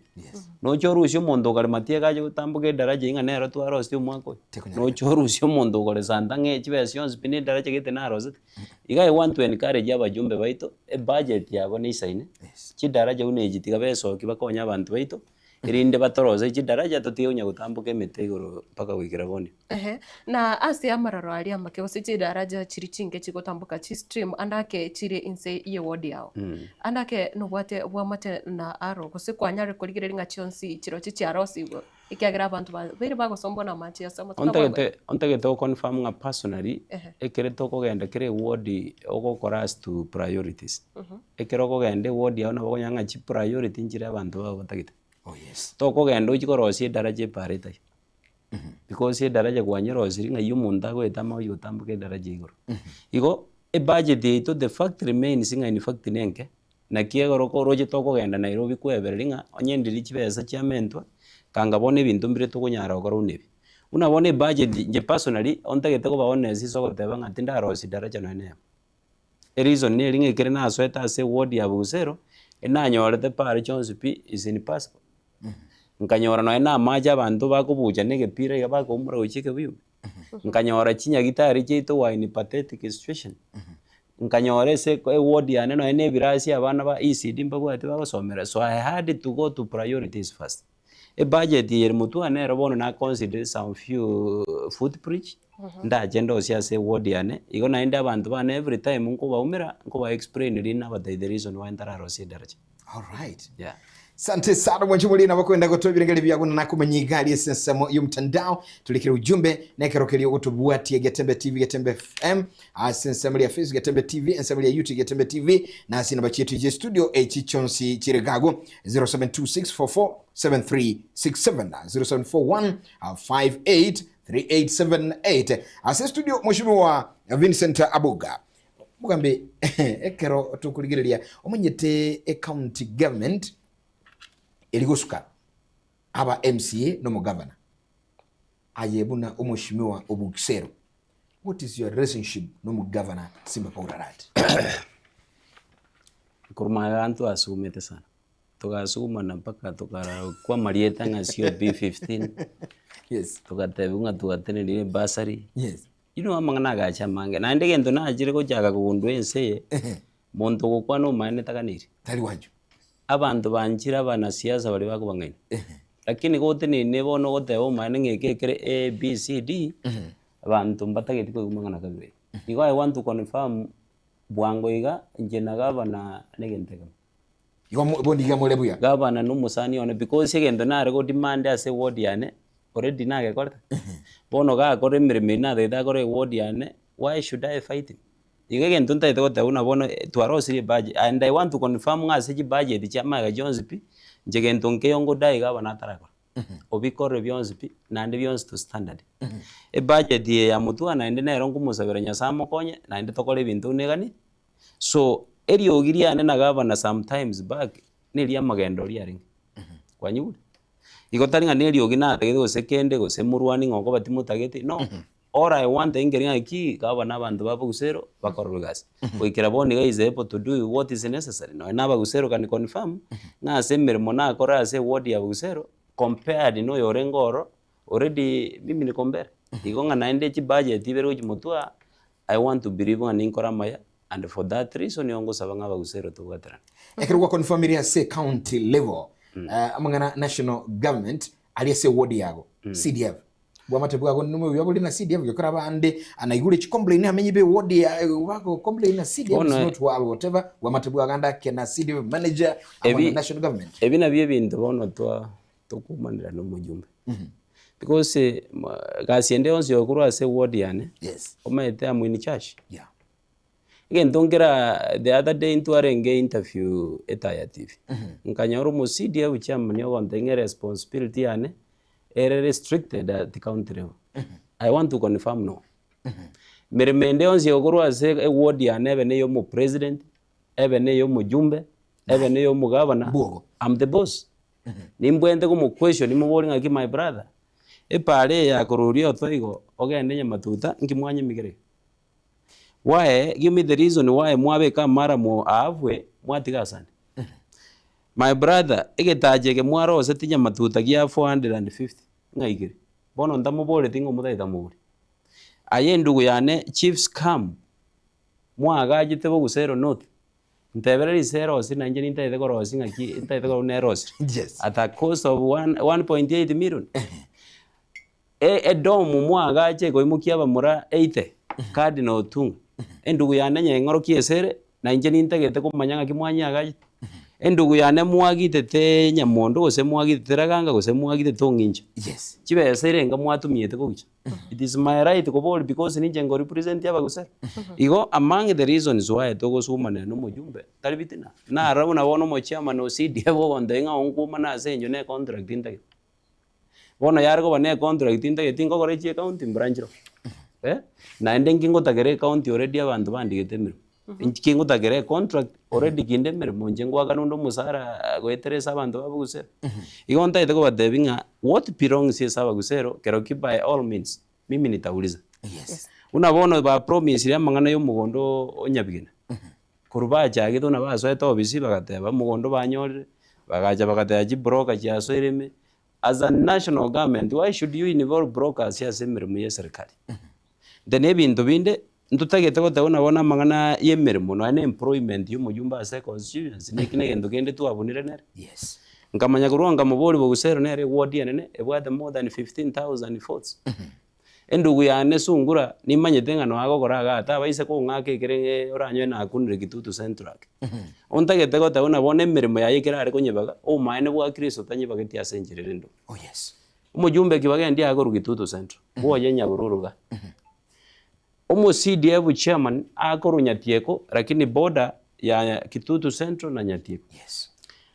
no chorusyo mondo gale matie gaje gutambuke daraje inga nero tu arosti umwako no chorusyo mondo gale sanda nge chibesions pini daraje gete na arosete iga I want to encourage abajumbe baito e budget yabo ni saine chi daraje unejitiga beso kibakonya abantu baito irinde batoroze chi daraja tutiyo nya gutambuke metegoro paka wikira boni na asi amararo ali amake osichi daraja chiri chinge chikotambuka chi stream andake chiri inse ye ward yao andake no bwate bwamate na aro kose kwanyare kuligire linga chionsi chiro chichi arosi ikiagira abantu bere bago sombo na machi ya samo ontagete to confirm nga personally ekere to ko genda kere ward okokora to priorities ekere ko gende ward yao na bago nyanga chi priority njira abantu babo tagite toko gendo chikorosie daraje pareta because ye daraja kwanyerosiri nga yumunda go etama yo tambuke daraja igoro igo e budget ito the fact remains nga in fact nenke na kiegoro ko roje toko genda Nairobi kweberinga onyendiri chibesa chamentwa kanga bone bintu mbire to kunyara ogoro nebi una bone budget je personally ontagete ko baone siso ko teba nga tinda rosi daraja no ene e reason ne ringe kere na sweta se ward ya Busero enanyorete pare chonsipi is impossible nkanyora no ena maja abantu bakubuja nege pira ya bakomura uchike biyu nkanyora chinya gitari chito wa in pathetic situation nkanyora se ward ya no ene birasi abana ba ECD mbago ati bagosomera so I had to go to priorities first e budget yer mutu ane robono na consider some few footbridge ndagenda osia ase ward yane igo naende abantu bane every time nkobaumera nkoba explain rina but the reason why ndararosia daraja. All right. Yeah. Sante sana mwanchi muli na bakwenda gotobirengeli byaguna nakumenya igali esensamo y'omutandao tulikira ujumbe nekerokeri ogotobuati Gatembe TV Gatembe FM asensamo ya Facebook Gatembe TV ensamo ya YouTube Gatembe TV na asina bachetu je studio echichonsi chiregago 0726447367 0741583878 ase studio mheshimiwa Vincent Abuga mugambe ekero tukuligirelia omenyete county government eligosuka aba MCA no governor ayebuna umushimiwa Obugisero. What is your relationship no governor Simba Paurarat? Kuruma antu asumete sana tugasuma na mpaka tukara kwa marieta ngasio B15 yes tukatebunga tugatenere basari yes amangana gacha mange na ndege ndo najire ko jaga kundu ense muntu gukwa no mane takaniri tali wanju abantu banjira bana siasa bali bakubanganya lakini gote ne bono gote o mane ngekekere A B C D abantu mbatageti ko kumangana kabwe igo I want to confirm bwango iga njena gabana negentega igo bondi ga molebuya gabana no musani one because egendo nare go demand ase ward yane already nage korta bono ga kore mirime na de da kore ward yane why should I fight him igegen tunta ito ta una bono tuarosiri budget and I want to confirm nga se budget chama ga Jones P njegen tonke yongo dai ga bana tarako obikore byonse pi nande byonse to standard e budget ya mutu ana ende na rongo musabira nyasamo konye na ende tokole bintu negani so eri ogiria na gavana sometimes back neria magendo riaring kwa nyuri igotari nga neri ogina tegego sekende go semurwani ngoko batimutageti no all I want ingeringa ki gavana abantu babugusero bakorogasi kuikira boni guys able to do what is necessary no na bagusero kan confirm na semmer mona akora ase ward ya bagusero compared no yorengoro already mimi ni compare igonga naende chi budget ibero mutua I want to believe on inkora maya and for that reason yongo sabanga bagusero tugatara ekirwa confirm ya say county level amangana national government aliese ward yago CDF bwamate bwago numu yabuli na CDF yokora bande anaigule chi complain amenye be ward ya wako complain na CDF is not whatever bwamate bwaganda kena CDF manager ama national government ebina bye bintu bono tukumanira no mujumbe because gasiende onse yokurwa se ward yane yes omaete amwini church yeah again tongera the other day into arenge interview etaya TV nkanyoro mu CDF chairman yo gontenga responsibility yane ere restricted at the county level I want to confirm no meremende onse yokurwa se ward yane ebene yo mu president ebene yo mu jumbe ebene yo mu governor I'm the boss nimbwende ko mu question ni mubori ngaki my brother pale ya kururia otoigo ogende nyamatuta nkimwanye migere why give me the reason why mwabe ka mara mo avwe mwatigasane my brother egetaje ke mwaro setinya matuta gia 450 ngaigire bono ndamubore tingo mutaita muri aye ndugu yane chiefs come mwagajite bogusero note ntebere isero sina nje nitaite korosi ngaki ntaite ko neros yes at a cost of 1.8 million dom mwagache ko imukia bamura 80 card no tunga endugu yane nyengoro kiesere na nje nintagete kumanyanga kimwanya gaje endugu yane mwagite te nyamondo gose mwagite teraganga gose mwagite tonginja yes chibesere nga mwatumiete kucha it is my right ko bol because ninje ngo represent yaba gose igo among the reasons why to go sumane no mujumbe talibitina na rabona bono mo chairman no CDF go ndenga onkuma na senyo ne contract intake bono yargo bane contract intake tingo gore chi account branch ro na ndengingo tagere account already abantu bandigete miro inkingo tagere contract already kinde miro monje ngwa kanundo musara goeteresa abantu babugusero igo ntaite ko badebinga what belongs is abagusero keroki by all means mimi nitauliza yes unabona ba promise ya mangana yo mugondo onyabigina kuruba cyagito nabaso eto bisi bagateba mugondo banyore bagaja bagateba ji broker cyaso ireme as a national government why should you involve brokers ya semirimo ya serikali then ebintu binde ntutagete ko tabona bona mangana yemirimo no ane employment yo mujumba ase constituency nekine gendo kende tu abunire nere yes nkamanya kuronga mubori bogusero nere ward yanene ebwate more than 15,000 votes endugu yane sungura nimanyete ng'ano agokora agata abaise kung'ake kere oranywe nakunire Kitutu Central ontagete gotauna bone emirimo yaye kerare konyebaga omaene bwa Kristo tanyebagetia asencherere ndo Oh yes. omojumbe kibagendi agoru Kitutu Central boye nyabururuga omo CDF chairman akoru Nyatieko lakini border ya Kitutu Central na Nyatieko. Yes.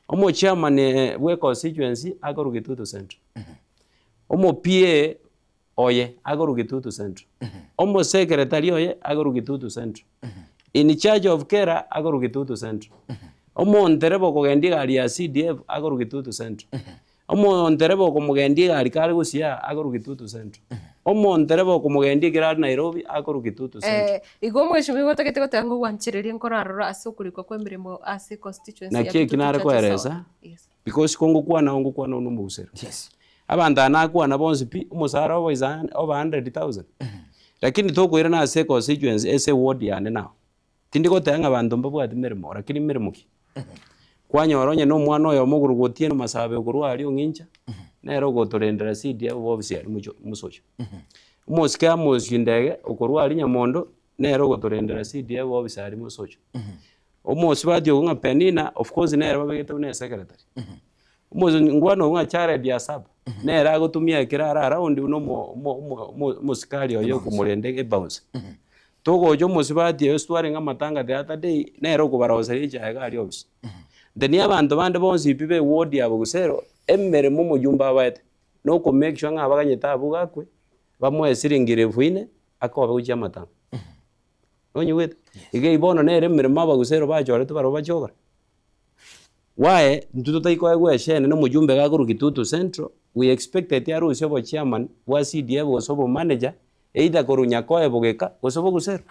Omo chairman we constituency agoru Kitutu Central. Omo PA oye agoru Kitutu Central. Omo secretary oye agoru Kitutu Central. In charge of care agoru Kitutu Central. Omo nterebo kogendi gari ya CDF agoru Kitutu Central. Omo nterebo komugendi gari kare gusia agoru Kitutu Central. Omo nterebo komugendi girari Nairobi agoru Kitutu Central. Igo mweshimi gotagete gotango gwanchiririe nkorarora ase okurikwa kwa emirimo ase constituency Na kie kinare kweresa because kongo kwana no mugusero. Yes. Abanda nakwana bonsi pi umusara over 100,000. Lakini tokwira na ase constituency ese ward yane nawo. Tindi gotanga abantu mbabwati mirimo lakini mirimo ki. Kwanyoronye no mwana oyo mugurugotie no masabe okurwari ongincha. Nero gotorendera CDF obisi ari musocho. Umosike amosindege okurwari Nyamondo nero gotorendera CDF obisi ari musocho. Omosibati ogunga Penina of course nero babegete une secretary. Ngwano nga chara dia saba nera gotumia kirara around no musikali oyo kumurendege bounce. Togo jo musibati yo stware nga matanga the other day nero kubarosa icha gari obisi. Deni abantu bande bonsi pibe ward ya Bugusero emmere mu mujumba abate no ko make sure nga abaganyeta abugakwe bamwe siringire vuine akoba uja matanga. Onye wet ige ibono nere emmere mabagusero bajore tubaro bachogora. Why ntututaiko egwe shene no mujumbe gakuru Kitutu Central we expected ya rusio bo chairman wa CDF osobo manager either korunya koe bogeka osobo Gusero.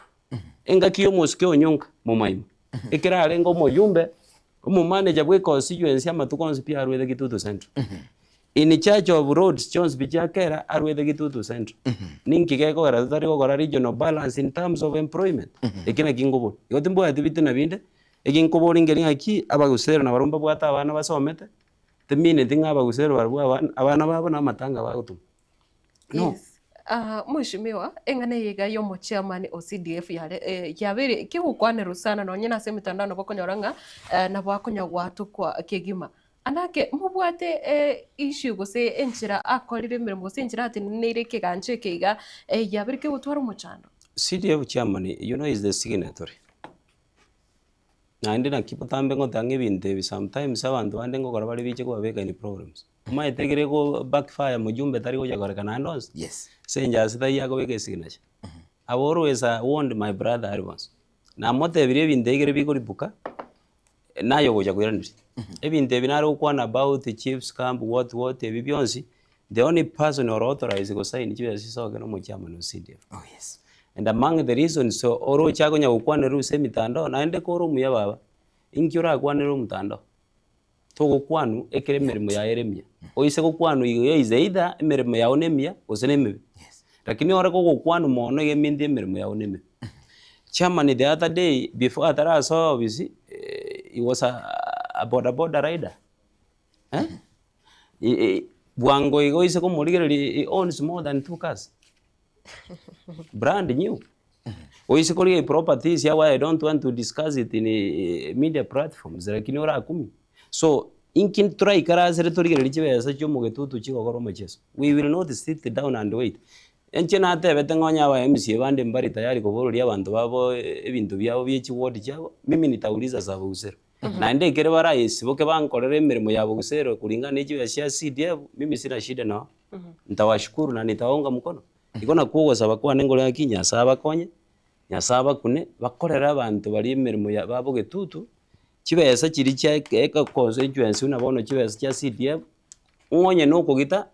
Enga kiyo moske onyonka mu maimo. Ekira arengo mujumbe umu manager bwe constituency amatukonsi pia arwede Kitutu Central. In charge of roads Jones Bijakera arwede Kitutu Central. Ninki geko gara tutari gora regional balance in terms of employment. Ekina kingobo. Yotimbo ativite na binde ekinkobori ngeri ngaki abagusero na barumba bwata abana basomete. Temine tinga abagusero barwa abana babo na matanga bagutu. No. Yes. Mheshimiwa engane yiga yo mo chairman o CDF yare yabere kigukwanero sana no nyina se mitandao no bokonyoranga na bwakonya gwatu kwa kigima anake mubwate issue gose enchira akorire mirimo gose enchira ati nire kiganche kiga yabere kigutwara umuchando. CDF chairman you know is the signatory. Na ndi na kipotambe ngotange binte sometimes abantu bande ngokora bali biche ko babeka ni programs. Maetegere ko backfire mujumbe tari ko jagora kana ndos. Yes. Senja sita yago beke signature. I always warned my brother Arvans. Na mote bire bindegere bigori buka. Nayo goja kuyaniri. Ebinte binaro kwana about the chiefs camp what ebibionsi. The only person or authorized go sign chief asiso no mo chairman of CDF. Oh yes. And among the reasons so oro chago nya ukwane ru semitando na ende ko rumu ya baba. Inkyura kwane ru mutando. Togo kwanu ekere mirimo ya Yeremia. Oise ko kwanu iyo izeida mirimo ya onemia oseneme. Yes. Lakini ora ko kwanu mono yeminde mirimo ya oneme. Chairman the other day before atara so obviously he was a border rider. Bwango igo ise ko muligere he owns more than 2 cars. Brand new. Oise ko properties ya why I don't want to discuss it in media platforms lakini ora 10. So inkin try kara seretori lichiwe asa chomo Getutu chiko koro macheso. We will not sit down and wait. Enchena ate betengonya wa MC bande mbari tayari kuborulia abantu babo ebintu byabo byechi ward cyabo mimi nitauliza za Bugusero. Na ndekere barayisi boke bankorera emirimo ya Bugusero kulingana n'icyo ya CDF mimi sina shida nao. Nitawashukuru na nitaonga mkono. Ikona kugo saba kwa nengolo ya kinya saba konye. Nyasaba kune bakorera abantu bari emirimo ya babo Getutu. Chibesa chiri cha eka constituency unabono chibesa cha CDF ngonye nuko gita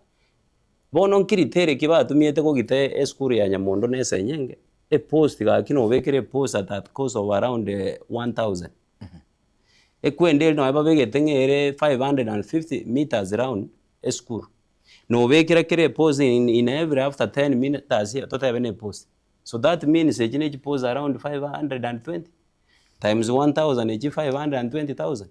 bono nkiritere kiba tumiete ko gita eskuru ya Nyamondo nese nyenge e post ga kino bekere post at that cost of around 1000 ekwende no ababegete ngere 550 meters around eskuru no bekere kere post in every after 10 minutes tota bene post so that means ejine post around 520 times 1000 is 520,000.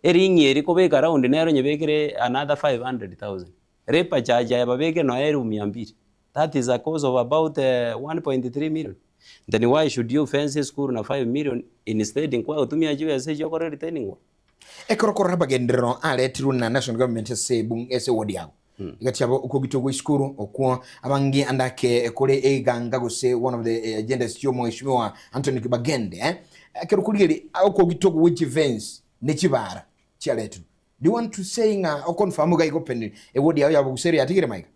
Eringi eriko beka around nero nyebekere another 500,000. Repa charge ya babeke no eru 200. That is a cost of about 1.3 million. Then why should you fence a school na 5 million instead in kwa utumia GSA chokore retaining wall? Ekorokora bagendero aretirwo na national government ese wodi yago. Igatiabo ukogitogo iskuru okwo abangi andake kore eganga gose one of the agendas yo mheshimiwa Anthony Kibagende akerukuliri ukogitogo which events ne kibara kyaletu. Do you want to saying or confirm ga ikopen e wodi yawo yabo guseri atigire Mike?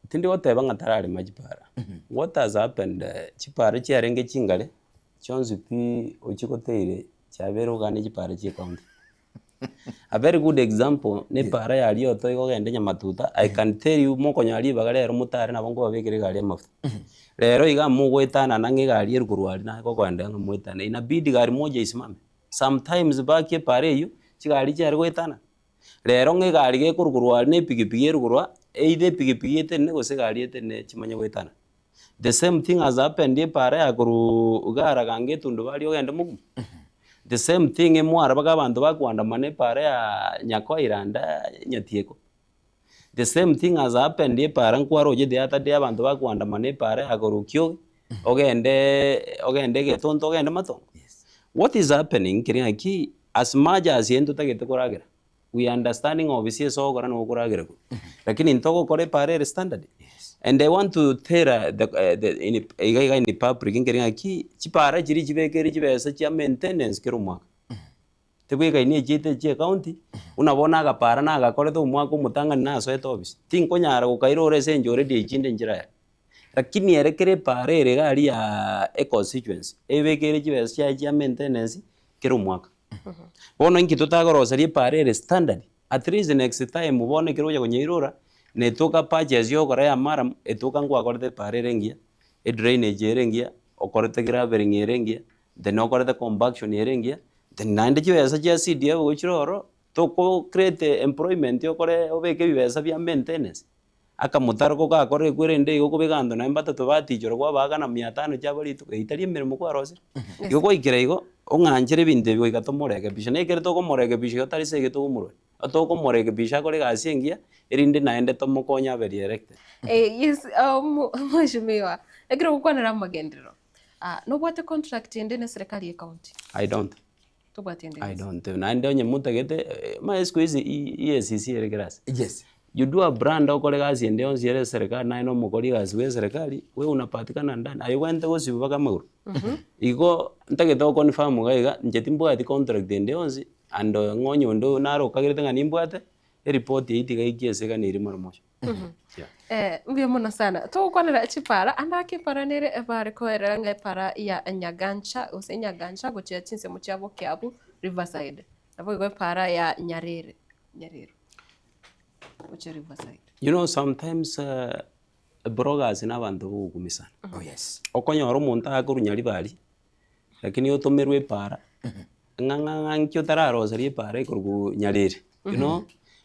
Tindi wote banga tarare majipara. What has happened chipara chiarenge chingale chonzi pi ochikoteire chabero gane chipara chi county. A very good example ne para ya liyo to igogende nyamatuta. I can tell you moko nyali bagale mutare na bongo babekire gale mafuta. Lero iga mugwetana nange gali rukurwali na koko ande ngamwetana inabidi gari moja isimame. Sometimes baki pare yu chigali chari gwetana. Lero nge gali ge kurukurwali ne pigipigi rukurwa eide pigipigi etene gose gali etene chimanya gwetana. The same thing has happened ye pare ya kuru ugara gange tundu bali ogende mugu. The same thing emwara baga bantu bakwandamane pare ya nyako iranda nyatieko. The same thing has happened ye pare nkwaro je de ata de abantu bakwandamane pare ya korukyo ogende getonto ogende matongo. What is happening kiringa ki as much as yendo tagete koragira. We understanding obviously so gora no koragira. Lakini intoko kore pare standard. And I want to tell in the public kiringa ki chipara chiri chibekeri chibesa cha maintenance kirumwa. Tebweka ini jite je county unabona agapara na agakore to mwako mutanga na so etobis. Tinko nyara ukairo rese njore de chinde njira. Lakini erekere pare regali ya constituency. Ebekeri chibesa cha maintenance kirumwa. Bono inki tutagoroserie pare standard. At least next time mubone kiroja kwenye irora netoka purchase yo kora ya mara etoka ngwa korete pare rengia e drainage rengia okorete gravel rengia then okorete compaction rengia then nande chibesa cha CDF gochiroro toko create employment yo kore obeke bibesa bya maintenance aka mutaro ko ka kore kwirende go kubigando na mbata to batichoro kwa baga na 500 cha bali to itari mirimo kwa rose yo ko ikirego onganjire binde byo igatomoreke bisha nekere to ko moreke bisha yo tari sege to umuro atoko moreke bisha kore gasengia irinde naende to mukonya very erected yes mheshimiwa egero kwanira magendero no bwate contract ende na serikali ya county I don't to bwate ende I don't naende onye mutagete ma squeeze EACC eregeras Yes. You do a brand okole gazi ende onzi ere serikali na ino mukoli gazi we serikali we unapatikana ndani ayo wente go sibuka maguru iko ntagete confirm gaiga njetimbo ati contract ende onzi ando ngonyo ndo naro kagirete ngani mbwate report iti gaiki ni rimoro mocho mbio muno sana to kwanira chipara andake para nere bare koerera ngai para ya nyagancha use nyagancha gochia chinse muchabo kyabu Riverside abo go para ya nyarere gochia Riverside. You know sometimes bloggers na bantu kumisana. Oh yes. Okonyoro muntu akurunyari bali lakini otomerwe para nkyo tararo sari para ikurgu nyarere you know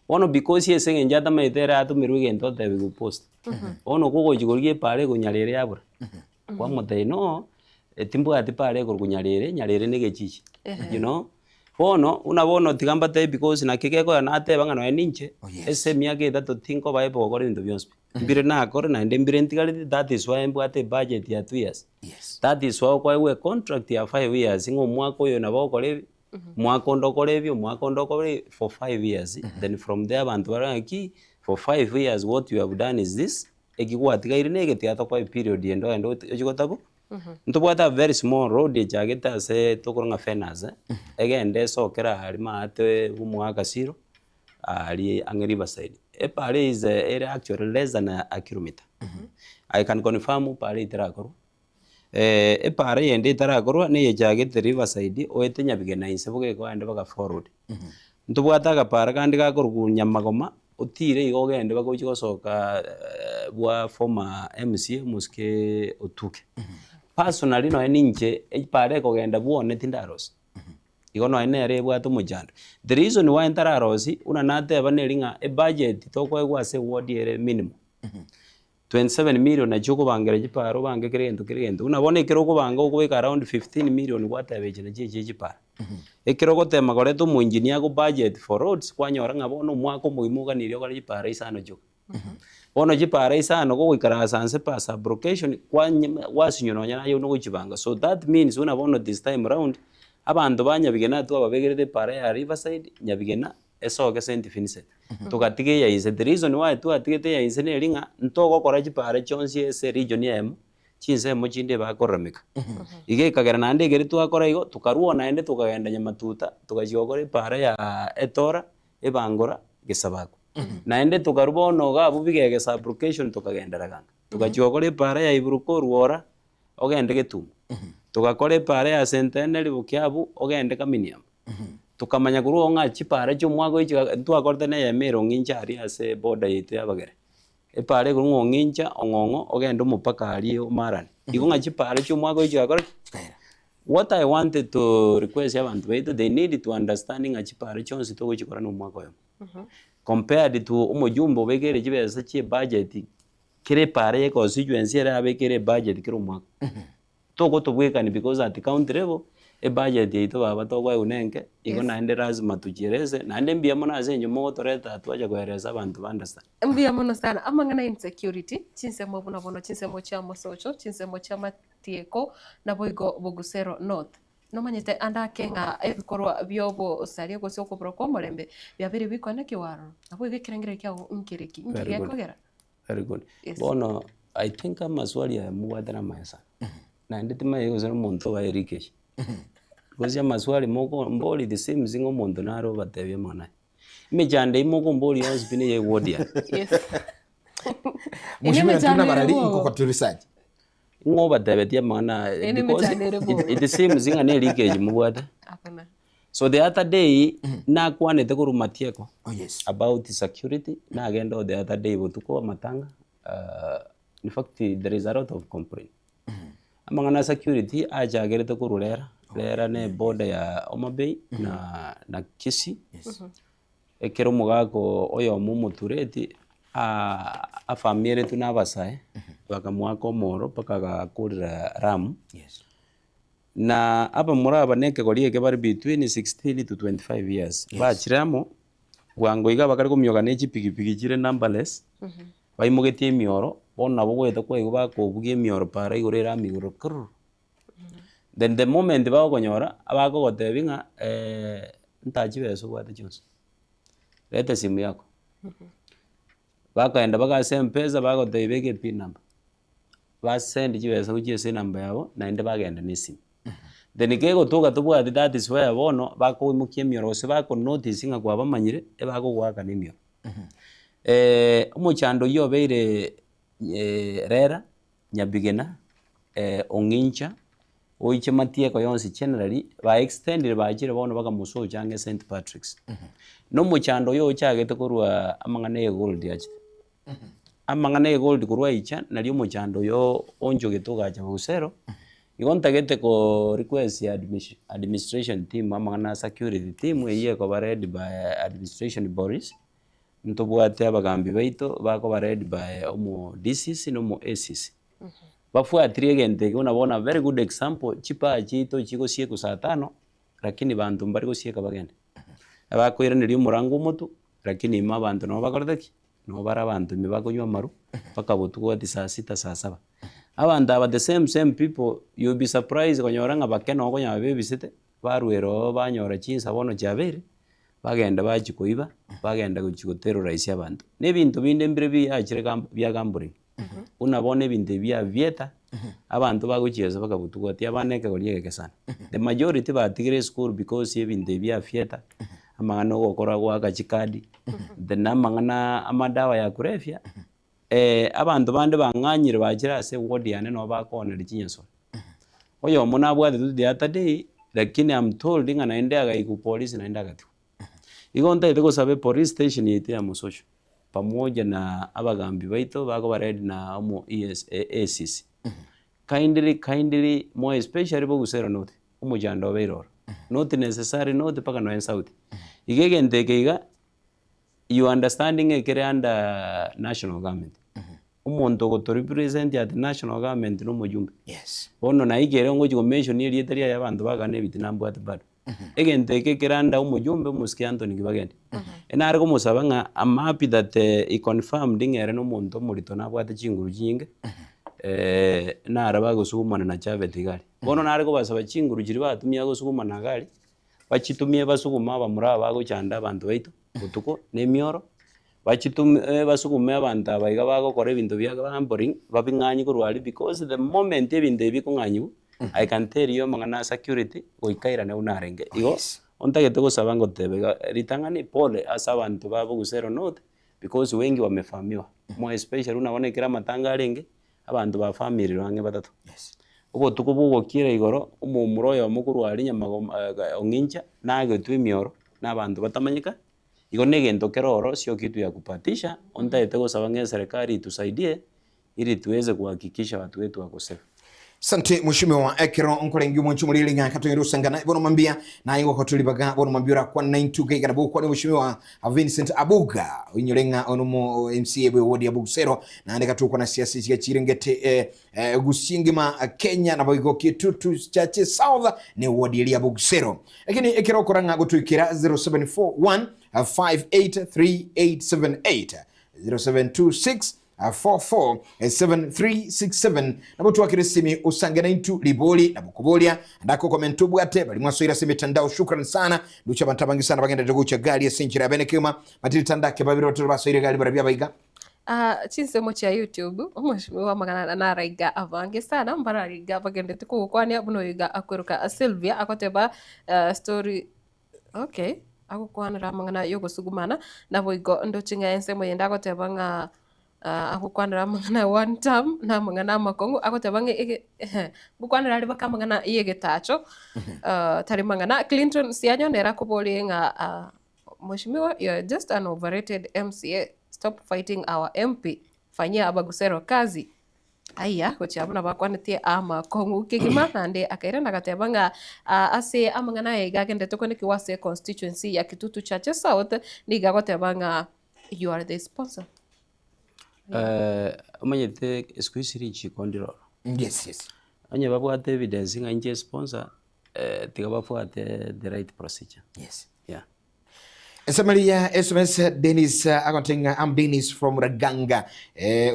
ono because yese ngenjata maitera atumirwe gento te bigu post ono kugo jigorgie pare kunyarere yabura kwa mutei no timbo ati pare kunyarere nyarere nege chichi you know ono unabono tigamba te because na kikeko na ate banga no ninche ese miage dato tinko bae bogore ndo byonspe mbire na akore na mbire ntigali that is why mbwate budget ya 2 years that is why kwa we contract ya 5 years ngo mwako yo na bokore mwako ndokore byo mwako ndokore for 5 years then from there bantu baraki for 5 years what you have done is this ekigwatika irine getiato kwa period endo ejigotako ntubwata very small road jageta se tokoronga fenas egende sokera harima ate umwaka siro ali angeri Riverside pale is area actually less than a kilometer I can confirm pale itarakoro pare yende itarakoro ne jagete Riverside oetenya bigena insebuge ko ande baga forward ntubwata ga para kandi ga korunya magoma utire igogende bagochiko soka bwa former MCA muske otuke personally no ninje pare kogenda buone tindaros igono ene bwa to mujando the reason why ntararosi una nate banelinga budget to ko egwa se ward ere minimum 27 million na choko bangere jiparo bange kirendo unabone kiroko banga ukubeka around 15 million gwatabeje na jeje para ekiroko tema gore to mu engineer go budget for roads kwanyora ngabona umwako muimuga nirio gore jipara isano joko bono chipara isano go goikara sanse pa subrogation kwa wasinyononya nayo no gochibanga. So that means una bono this time round abandu banyabigena tu ababegerete para ya Riverside nyabigena esoge St Vincent tugatige ya ise. The reason why tu atigete ya ise ne ringa ntogo kora chipara chonsi ese region yemo chinse mo chinde bakoramika ige kagera nande gere tu akora igo tukaruo naende tukagenda nyamatuta tukajogore para ya etora ebangora gesabako naende tukarubono ga bubigege subrogation tukagendera ganga tukajogore para ya Iburuko ruora ogende getumo tukakore para ya Centenary bukiabu ogende Kaminiam tukamanya kuruo nga chipara cyo mwago ichi twakorte na ya mero ngincha ari ase border yitu yabagere epare kurungo ngincha ongongo ogende umupaka ali umarani igo nga chipara cyo mwago ichi akore. What I wanted to request abantu beito, they need to understanding a chipara chonsi to gochikora no mwago yo compared to umujumbo begere chibesa chi budget kire pare ye constituency era abekere budget kiro mwago toko tobwekani because at county level e budget yeito baba togwa unenke iko naende lazima tujereze naende mbia mona azenyo mo toreta twaje kueleza abantu understand mbia mono sana amangana insecurity chinse mo bono chinse mo cha mosocho chinse mo cha matieko na boigo Bogusero North no manyete anda kenga ebikorwa byobo sarie gose okobro ko morembe byabiri bikone kiwaro abo igekirengere kya nkiriki nkiyakogera. Very good. Bono I think amaswali ya muwadana maesa na nditima yego zero muntu wa irrigation gozi amaswali moko mboli the same zingo muntu naro batebye mona imejande imoko mboli yose bine ye wodia. Yes. Mheshimiwa tuna barali iko kwa research ngo batebye mana because it the same zinga ne irrigation muwada Apana. So the other day na kwanete kurumatieko about security na agenda the other day botuko matanga in fact there is a lot of complaint amangana security aja gerete kurulera lera ne border ya Omabay na Kisii ekero mugako oyo mumutureti a family tunabasae bakamwako moro paka gakurira Ram na aba muraba neke goliye ke bari between 16 to 25 years bachiramo gwango iga bakari kumyoga ne chipigipigi chire numberless baimugeti emioro bona bogweta kwa igo bakobugie emioro para igorera migoro kr then the moment bagonyora abago gotebinga ntachi beso gwate chonse leta simu yako bakaenda bagase mpesa bagotebege pin number basend chibeso kuchese number yabo naende bagenda ne simu then kego toga tubwati that is where bono bakoimukia emioro se bako notice nga kwa bamanyire ebago gwaka ne emioro umuchando yo beire rera nyabigena ongincha oiche matieko yonsi generally ba extended ba jire bono baka muso jange St Patrick's no muchando yo chagete kurwa amangane gold yachi amangane gold kurwa icha nali muchando yo onjo getoga cha Bogusero igontagete ko request ya administration team amangana security team eye ko bared by administration Boris ntobwate abagambi baito bako bared by omo DCC no mo ACC bafuatirie gente unabona very good example chipa chito chiko sieko saa 5 lakini bantu mbari ko sieka bagende abakoira niri murango mutu lakini ma bantu no bakoreki no bara bantu mibakonywa maru paka botuko ati saa 6 saa 7 abantu aba the same people you be surprised konyoranga bakeno konya bebisite barwero banyora chinsa bono chabere bagenda bachikoiba bagenda kuchikoterrorize abantu nebintu binde mbire byachire bya gamburi unabone binde bya vieta abantu bagucheza bakabutuko ati abaneke goliege sana the majority batigire school because ebinde bya vieta amangana gokora gwaka chikadi the namangana amadawa ya kurefya abantu bande banganyire bajira se ward yane no bakonera chinyeso oyo muna bwate the other day lakini I'm told ngana endaga iku police na endaga tu igonta iteko sabe police station yete ya Musosho pamoja na abagambi baito bako bared na omo ACC kindly more especially Bogusero North umujando beiroro not necessary not paka no en south igegente keiga you understanding ekere under national government umuntu go to represent at national government no mujumbe bono na igere ngo mention iri etaria y'abantu bagane bitinambu at bad egente ke kiranda umujumbe musiki Anthony Kibagende enare kumusaba nga I'm happy that he confirmed ngere no muntu murito nabwate chinguru jinge nara bagusugumana na Javet Gari bono nare kubasaba chinguru jiri batumia gusugumana gari bachitumie basuguma bamura bagochanda abantu baitu gutuko nemioro bachitumie basugume abantu abaiga bagokora ebintu bya gambling babinganyi kurwali because the moment ebintu ebikunganyu I can tell you mangana security goikaira ne unarenge igo ontagete gusaba ngo tebe ritangani pole asa abantu babo gusero note because wengi wamefahamiwa mo especially unabona kira matanga arenge abantu ba family range batatu ugo tukubugo kire igoro umumuro yo mukuru ali nyama ongincha nage twimioro n'abantu batamanyika igo negento keroro sio kitu ya kupatisha ontagete gusaba nge serikali itusaidie ili tuweze kuhakikisha watu wetu wako safe. Sante mheshimiwa Ekero nkolengi mwanchu mulili nga katongero sangana bono mambia na ingo kotulibaga bono mambira kwa 92 kana buko ni mheshimiwa Vincent Abuga winyolenga onumo MCA bwe wodi ya Bugusero na ndeka tuko na siasa ya Chirengete gusingima Kenya na boigo kitutu chache South ni wodi ya Bugusero lakini Ekero koranga gutuikira 0741 583878 0726 447367 nabutu wakirisimi usangana intu liboli na bukubolia ndako komentu bwate bali mwasoira semitandao shukran sana ducha bantabangi sana bagenda tegucha gali ya senchira benekema matili tandake babiro to basoira gali barabya baiga chinsemo cha YouTube mheshimiwa magana na raiga avange sana mbarariga bagenda tuko kwani abuno yiga akweruka Sylvia akoteba story okay akukwana magana yogo sugumana nabo igo ndo chinga ensemo yenda akoteba nga akukwanira mangana one time na mangana makongo akotabange bukwanira ali bakamangana yegetacho tari mangana Clinton sianyo nera kuboli nga mheshimiwa you're just an overrated MCA stop fighting our MP fanyia abagusero kazi aya kuchabuna bakwanite ama kongo kigima nande akaira nakatebanga ase amangana yegagende tokone kiwase constituency ya Kitutu Chache South niga gotebanga you are the sponsor. Umanyete eskuisiri chikondiro. Yes. Anye babwate evidence nga nje sponsor tigabafuate the right procedure. Yes. Yeah. Samaria SMS Dennis akontenga I'm Dennis from Raganga.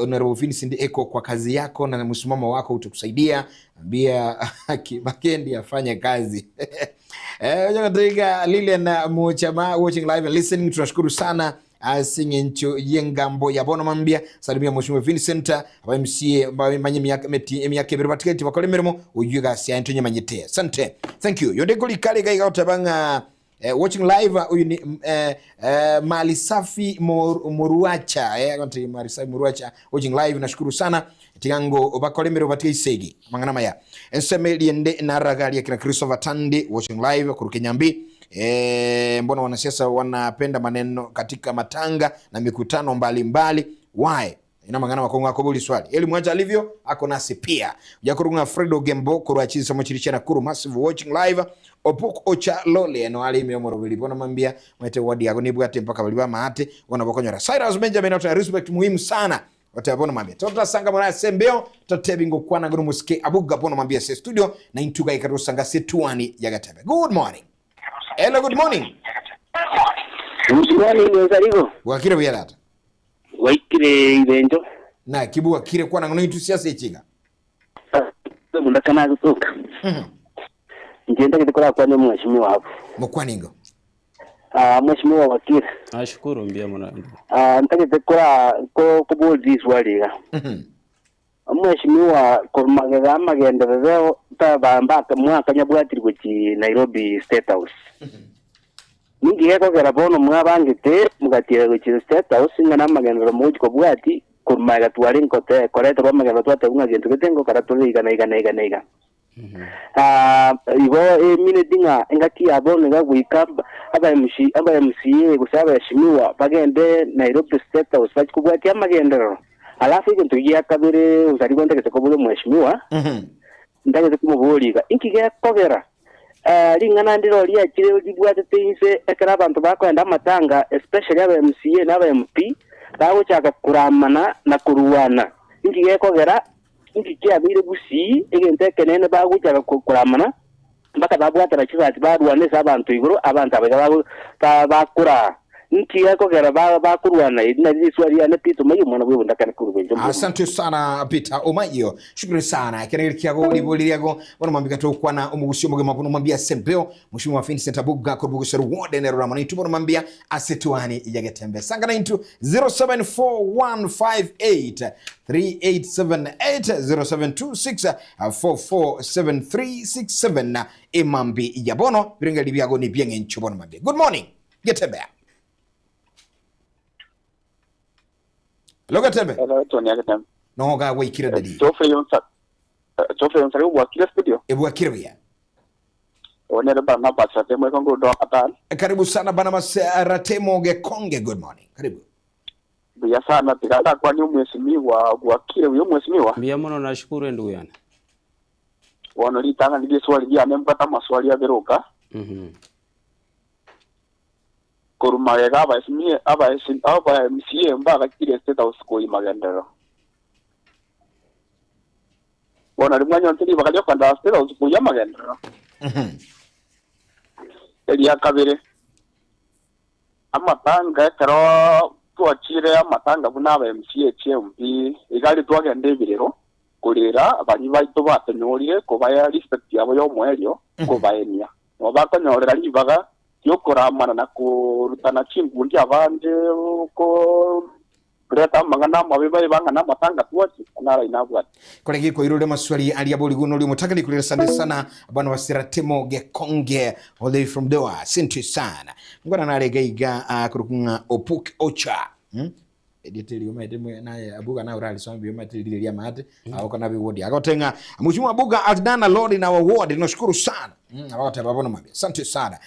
Honorable Vincent Eko kwa kazi yako na msimamo wako utakusaidia. Ambia Kibakendi afanye kazi. Unataka Lilian Muchama watching live and listening tunashukuru sana. Singencho yengambo ya bono mambia salimia mheshimiwa Vincent aba MCA manye miaka biribatiketi bakole mirimo uyuga sia ntonye manyete sante thank you yonde kuli kale gaiga utabanga watching live uyuni mali safi moruacha konti mali safi moruacha watching live nashukuru sana tigango bakole mirimo batiketi segi mangana maya enseme liende na ragali ya kina Christopher Tandi watching live kuruke nyambi mbona wanasiasa wanapenda maneno katika matanga na mikutano mbalimbali why ina mangana wakongo akobuli swali eli mwacha alivyo ako nasi pia yakurunga Fredo Gembo kurwachi somo chirichana kuru massive watching live opuk ocha lole no ali miomoro bili bona mambia mwete wadi yako nibwate mpaka baliba maate wanabokonyora Cyrus Benjamin na respect muhimu sana watabona mambia tota sanga mwana sembeo totebingo kwana nguru musike Abuga bona mambia se studio na intuga ikaro sanga setuani ya Gatebe. Good morning. Hello, good morning. Good morning, Nzarigo. Wakire buyalata. Waikire ibenjo. Na kibu wakire kwa nangono entusiasta echiga. Mundakana kutoka. Njenda kitukora kwa ni mheshimiwa hapo. Mukwaningo. Mheshimiwa wakire. Nashukuru mbia mwana. Ntake tekora ko kubodi swaliga. Mheshimiwa kwa magenda leo tabamba mwaka nyabwatiri kuchi Nairobi State House. Ningi yako karabono mwabangite mugatira kuchi State House ngana magenda moji ko bwati kumaga twali nkote koreta ba magenda twate unga gento ketengo karatuli igana. Ibo minedinga engati abone gagwika aba MCA gusaba yashimiwa bagende Nairobi State House bakubwati amagendero. Alafu ikintu yakabere uzarigonda ketokobule mheshimiwa ndage kumuboliga inkige kogera lingana ndiro lya kire libwate tense ekara abantu bakwenda amatanga especially aba MCA na aba MP bawo chaka kuramana na kuruwana inkige kogera inkige abire busi egente kenene bawo chaka kuramana mpaka babwatira kizati barwanisa abantu iguru abantu abaga bakura ntiya ko gara bakurwana na liswali ya Peter Omayo mwana wewe ndakana kurubenge. Asante sana Peter Omayo, shukrani sana kirere kiago liboliriago wana mambika to kwana umugusyo mugema kuno mambia sempeo mushimu wa Vincent Abuga ko bugusero wode ne rama ni tubona mambia asetuani yagetembe sanga na into 074158 3878 0726447367 imambi yabono birenga libiago ni bienge nchubona mambia. Good morning Getembe. Loga tembe. Tony Agatem. No ga we kira dadi. Joffrey yonsa wa kira studio. Ebu akira ya. One ba na ba sa temo kongo do atan. Karibu sana bana Ratemo Gekonge, good morning. Karibu. Bia sana tikata kwa ni mheshimiwa wa kira huyo mheshimiwa. Bia mono nashukuru ndugu yana. Wanalitanga ndio swali ya mpata maswali ya beroka. Kurumagega aba MCA mbaga kire state house ko imagendero. Bona rimwanyo ntiri bakalyo kwanda state house ko yamagendero. Elia kabere. Amatanga karo tuachire amatanga buna aba MCA CMP igali twagende birero kurira abani baito batenyorie ko baya respect yabo yo mweryo ko bayenia. Wabakanyorera libaga yokoramana na kurutana chingundi abande ko kureta magana mabibaye bangana matanga tuwachi kunara inabwa kolegi ko irode maswali ali aboli guno li mutakali kulira sande sana bana wasira Temo Gekonge all the way from Doha sinti sana ngwana na legaiga kurukunga Opuk Ocha editeli umedemwe naye Abuga na urali sombi umeteli ya mate ako na biwodi akotenga mheshimiwa Abuga adana lord na award nashukuru sana abata babona mabe asante sana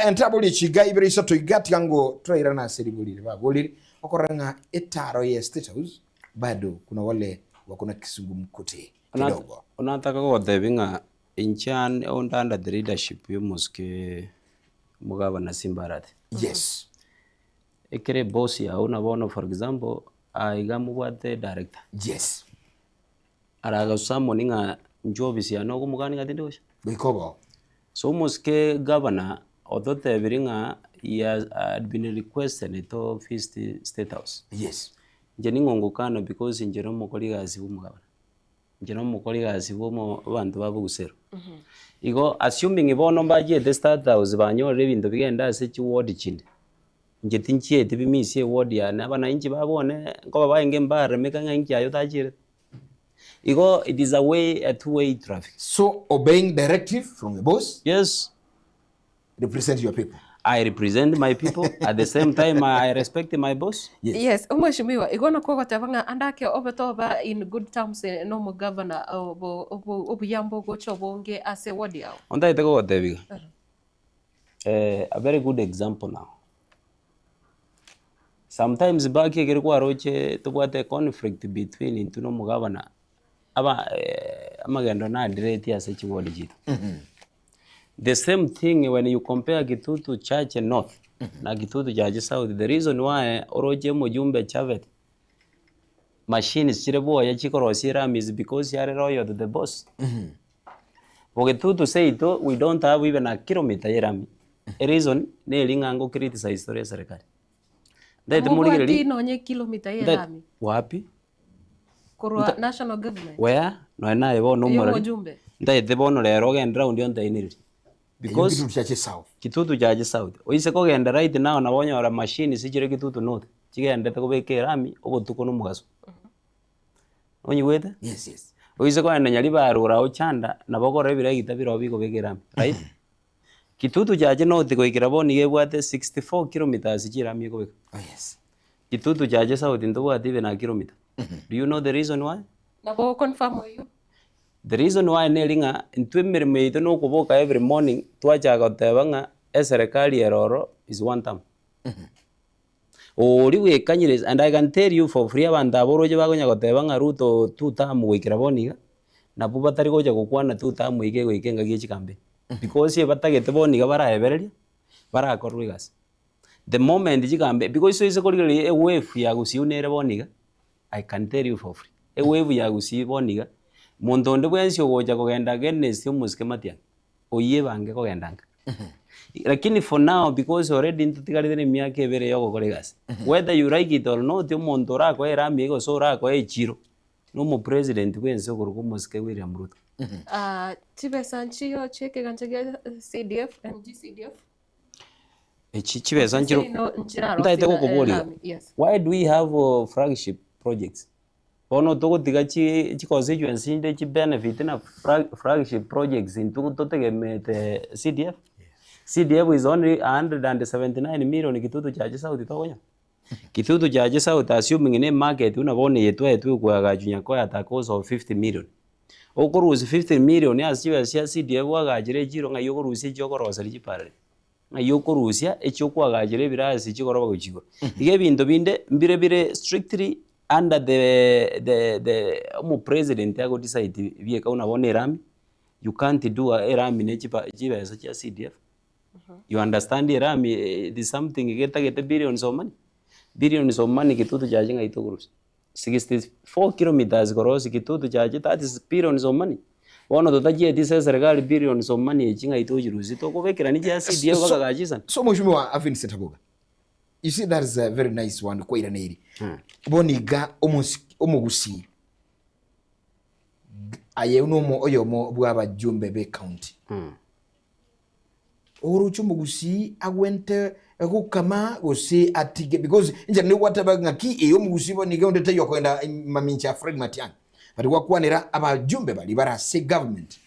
entabuli chigaibire isato igati yango traira na seribulire babulire okoranga etaro ya State House bado kuna wale wakuna kisungumkuti kidogo unataka ko debinga inchan under the leadership yomuske mugaba na Simbarati. Yes. Ekere boss ya unabona for example aigamu wate director. Yes. Araga samoninga njobisi ya no kumugani ngatindosha. Bikobo. So muske governor odote biringa had been requested to visit State House. Yes. Njeni ngongokana because njero mukoli gazi umugabana. Njero mukoli gazi bomo abantu babugusero. Igo assuming ibono mbaje the State House banyore bintu bigenda se chi ward chinde. Njetinchie tibimisi ward ya nabana inchi babone ko babaye mbare mekanga inchi ayo tajire. Igo it is a two-way traffic. So obeying directive from the boss? Yes. Represent your people. I represent my people. At the same time, I respect my boss. Yes. Umeshimiwa igona kwa tabanga andake obetoba in good terms no mo governor obuyambo gocho bonge ase wadi yao. Onda itego watebiga. A very good example now. Sometimes back here kwa roche tubwate conflict between into no mo governor. Aba amagendo na direct ase chiwodi jitu. The same thing when you compare Kitutu Church North na Kitutu Church South. The reason why oroje mujumbe Chavet machines chirebo ya chikoro siram is because you are loyal to the boss. Kitutu say to we don't have even a kilometer yerami. A reason ne lingango criticize story serikali. That muligeli no nye kilometer yerami. Wapi? Korwa national government. Where? No na ebo no mora. Mujumbe. Ndai tebono le roga and round yon tainiri. Because Kitutu Church South. Kitutu Church South. Oise ko genda right now na bonya ora machine sijire Kitutu North. Chigenda te ko beke rami obotuko no mugaso. Onyi wete? Yes, yes. Oise ko enda nyali barura ochanda na bokore bire gitabiro biko beke rami, right? Kitutu Church North ko ikiraboni gebwate 64 kilometers chirami ko beke. Oh yes. Kitutu Church South ndo bwate even a kilometer. Do you know the reason why? Na bo confirm you. The reason why nelinga ntwemere meito no kuboka every morning twacha gotebanga eserikali eroro is one time. Ori we kanyire and I can tell you for free abanda boroje bagonya gotebanga ruto two time wikira boniga na buba tari goja gukwana two time wike wikenga gichi kambe because ye batagete boniga bara ebereria bara korwigas the moment jikambe because so isekoli a wave ya gusiunere boniga I can tell you for free a wave ya gusi boniga Mondo nde bwensi ogoja kugenda against umuske matia. oye bange kogendanga lakini for now because already ntutigarire miaka ebere yo gukora gasi whether you like it or not omonto orakora erami ego so orakora echiro no mo president wense ogoruka omosike William Ruto chibesa nchiyo chekeganja gya CDF and GCDF chibesa nchiro ndaite gukubulira why do we have flagship projects bono togotiga chi constituency inde chi benefit na flagship projects into totegemete CDF. CDF is only 179 million Kitutu Chache South togonya. Kitutu Chache South assuming in a market unabone yetu kwa gajunya kwa at a cost of 50 million. Okoruzi 50 million ya siwa CDF wagajire jiro nga yokoruzi chokorosa lichipare. Nga yokoruzi echokwa gajire birasi chikoroba kuchiko. Ige bintu binde mbire strictly under the president yago decide bieka unabone rami. You can't do a rami ne chiba such a CDF. You understand rami it is something get billions of money. Billions of money Kitutu Chache nga itokurus. 64 kilometers korosi Kitutu Chache, that is billions of money. One of the this serikali billions of money chinga itojiruzi tokobekera ni ya CDF bakagajisa. So mheshimiwa Avin Setaboga. You see that is a very nice one kwa iraneri. Boniga omugusi. Aye unomo oyomo bwaba Jumbe Bay County. Oruchu mugusi agwente kama ose atige because nje ni wataba ngaki eyo mugusi boniga ondete yokwenda mamincha Fred Matiang'i. But wakwanira abajumbe bali bara say government.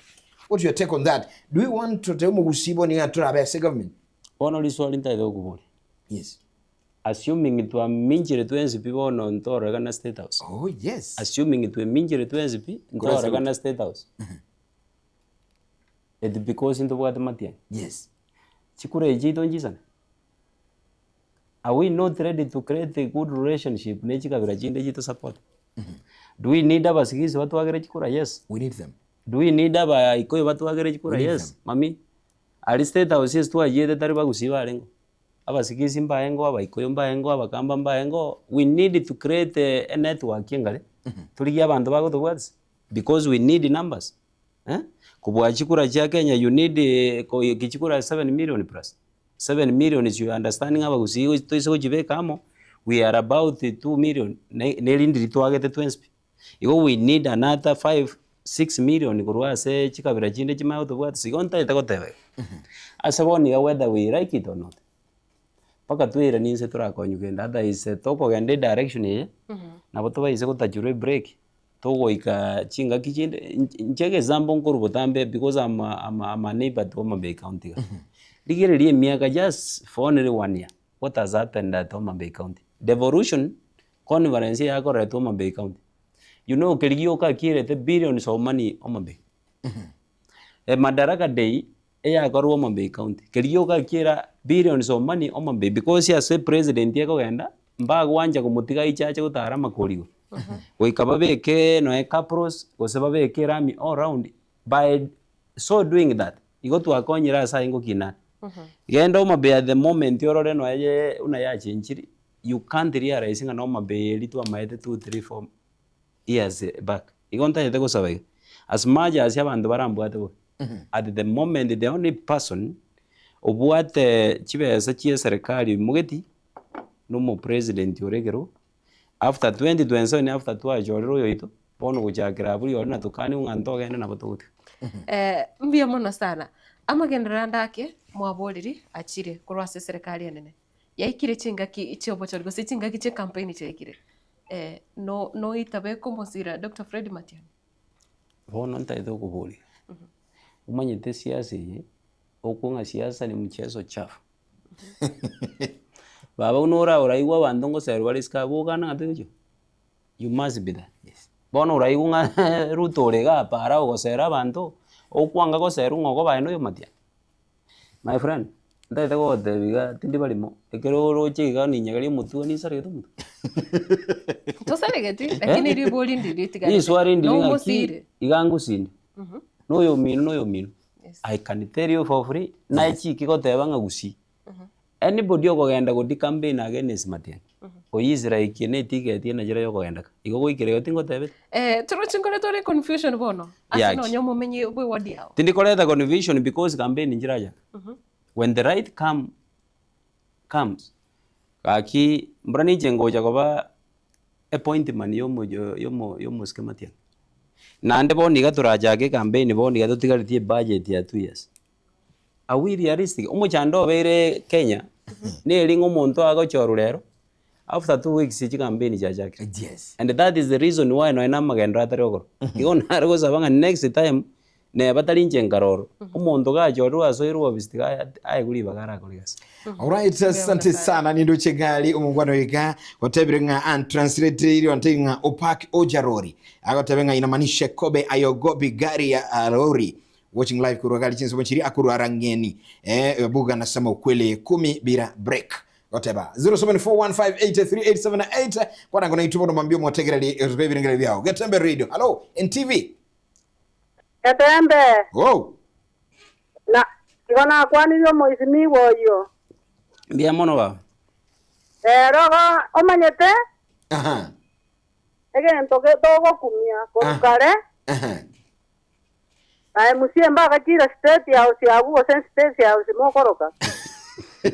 What's your take on that? Do we want to tell mugusi boniga to aba say government? Ono liswali ntayo kubuli. Yes. Assuming it was minjire 20 people on to Oregon State House. Oh yes. Assuming it was minjire 20 people on Oregon State House. It because into what Matiang'i. Yes. Chikura ejito njisana. Are we not ready to create a good relationship? Nechika virajinde jito support. Do we need aba sigisi watu wagere chikura? Yes. We need them. Do we need aba ikoyo watu wagere chikura? Yes. Mami. Ali State House is tuwa jede tariba kusiba arengo. Aba sigisi mbaengo, aba ikoyo mbaengo, aba kamba mbaengo. We need to create a network yengale. Tuligi abantu bago to words. Because we need numbers. Kubwa chikura cha Kenya you need kichikura 7 million plus. 7 million is you understanding aba kusiyo toiso jibe kamo. We are about 2 million. Nelindi tuagete 20. Iko we need another 5-6 million kurwa se chikabira jinde chima to what sigonta itakotewe. Asaboni whether we like it or not. Paka tuira ninse turakonyugenda that is toko gende direction ye. Na boto baise kutajure break. Togo ika chinga kichinde nchege zambo nkuru botambe because I'm a neighbor to Homa Bay County. Digere miaka just for only 1 year. What has happened at Homa Bay County? Devolution conference yako at Homa Bay County. You know Kirigioka kirete billions of money Homa Bay. Madaraka Day yako Homa Bay County. Kirigioka kira billions of money Homa Bay because he has a president yako genda mbaga wanja kumutiga ichache utarama korigo. Wikababeke no kapros wasababeke rami all round by so doing that you go to akonyira sa ingo kina genda Homa Bay at the moment yorore no aye una ya chinchiri you can't realize nga Homa Bay litu amaete 2-3-4 years back igonta yete ko sabe as much as abantu barambwate at the moment the only person obwate chibesa chie serikali mugeti no mo president yoregero after 2027 after twa jorero yoito bono kuchakira buri orina tukani ungantoga ene nabotoguti mbia mono sana amagendera ndake mwaboriri achire kurwase serikali enene yaikire chingaki ichobo chorgo se chingaki che campaign chekire no itabe komosira Dr. Fred Matiang'i bono ntaito kubuli umanyite siasa ye okunga siasa ni mchezo chafu baba unora uraiwa bandongo seru bariska bugana atejo you must be that yes bono uraiwa Ruto rega para ogosera bantu okwanga goseru ngogo baino yo Matiang'i my friend ndaite go debiga tindi barimo ekero roche ga ni nyagari mutu ni sare to to sare geti lakini riboli ndi tigana ni swari ndi ngaki igangu sindi no yo mino I can tell you for free na chi kiko teba ngagusi anybody okogenda go campaign against Matiang'i oyisira ikine ticket ina jira yoko enda igo goikire yotingo tebe turuchinkore tore confusion bono Yaki. asino nyomo menye bwe wadi yao tindi koleta confusion because campaign njiraja when the right comes kaki mbrani jengoja koba appointment yomo skematia nande boni gaturajage campaign boni gatutigarithie budget ya 2 years are we realistic umuchando bere Kenya ne ringo monto agochoru rero after 2 weeks ichi campaign jajake Yes. and that is the reason why no ina magenda atarogoro igon nargo sabanga next time ne batari njengaroro umuntu gajoru asoiru bistiga ai guri bagara koligas. Alright, asante sana ni ndoche gali umungwano ika watebirenga and translate ili wantenga opak ojarori agotebenga inamanisha kobe ayogobi gari ya lori watching live kuru gali chinso mchiri akuru arangeni buga nasema ukweli 10 bila break whatever 0741583878 kwa ngona YouTube ndo mambio mwategerali ezobebirenga byao Getembe Radio hello NTV Getembe oh na igona kwani yo moisimi woyo Bia mono ba rogo omanyete aha ege ntoke togo kumia kokare ai musiemba gachira state house ya buo sen state house mokoroka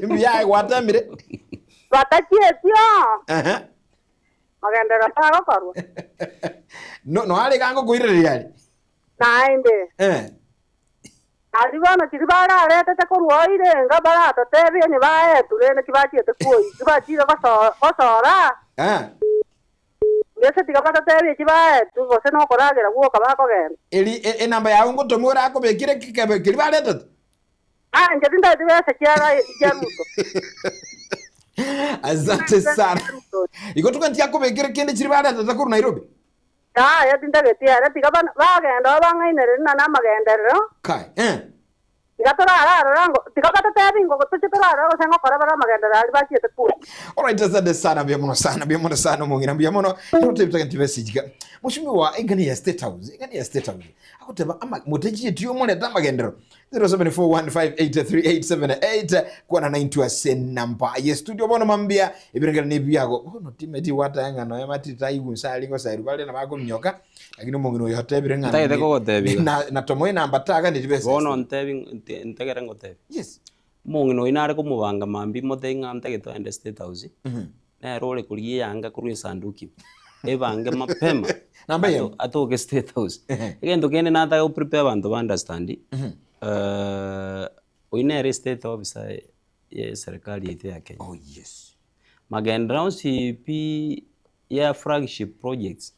Bia watamire batachie tio aha magendera tago karwa no ale kango kuireria ali nainde Aribana kiribara arete te koruoire ngabara totebi ni bae turene kibachie te kuoi kibachie basora Ngese tikapata tebi kibae tu gose no koragera guo kabako gen Eli namba ya ungo tomora ako bekire kikabe kiribara tata nje tinda tiwese kiara jaruto Asante sana Iko tukanti yako bekire kende kiribara tata kuru Nairobi ya tinda getia tikapana bagenda bangainere na magendero Kai Gatora rango tikapata tebi ngo tuchitora rango sengo korabara magendera alibachie te kuoi Alright, asante sana biamono sana mungira biamono yote tukanti besijika mushimiwa ingani ya State House akuteba ama moteji tiyo mone tamba gendero 0741583878 kwa na 92 namba ye studio bono mambia ibirengera ne biago no timeti watanga no yamati taigu salingo sairu bale na bago mnyoka lakini mungino yote birenga Taide ko tebi na tomoe namba taka ndi bese bono ntebi ntegera ngotebi yes mungino inare ko mubanga mambi motenga ntegeta ende State House na role kulie yanga kuri sanduki ebange mapema namba yo atoke State House egento kene nata go prepare abantu ba understand uinere state officer ya serikali yetu ya Kenya. Oh yes. Magenda OCP ya flagship projects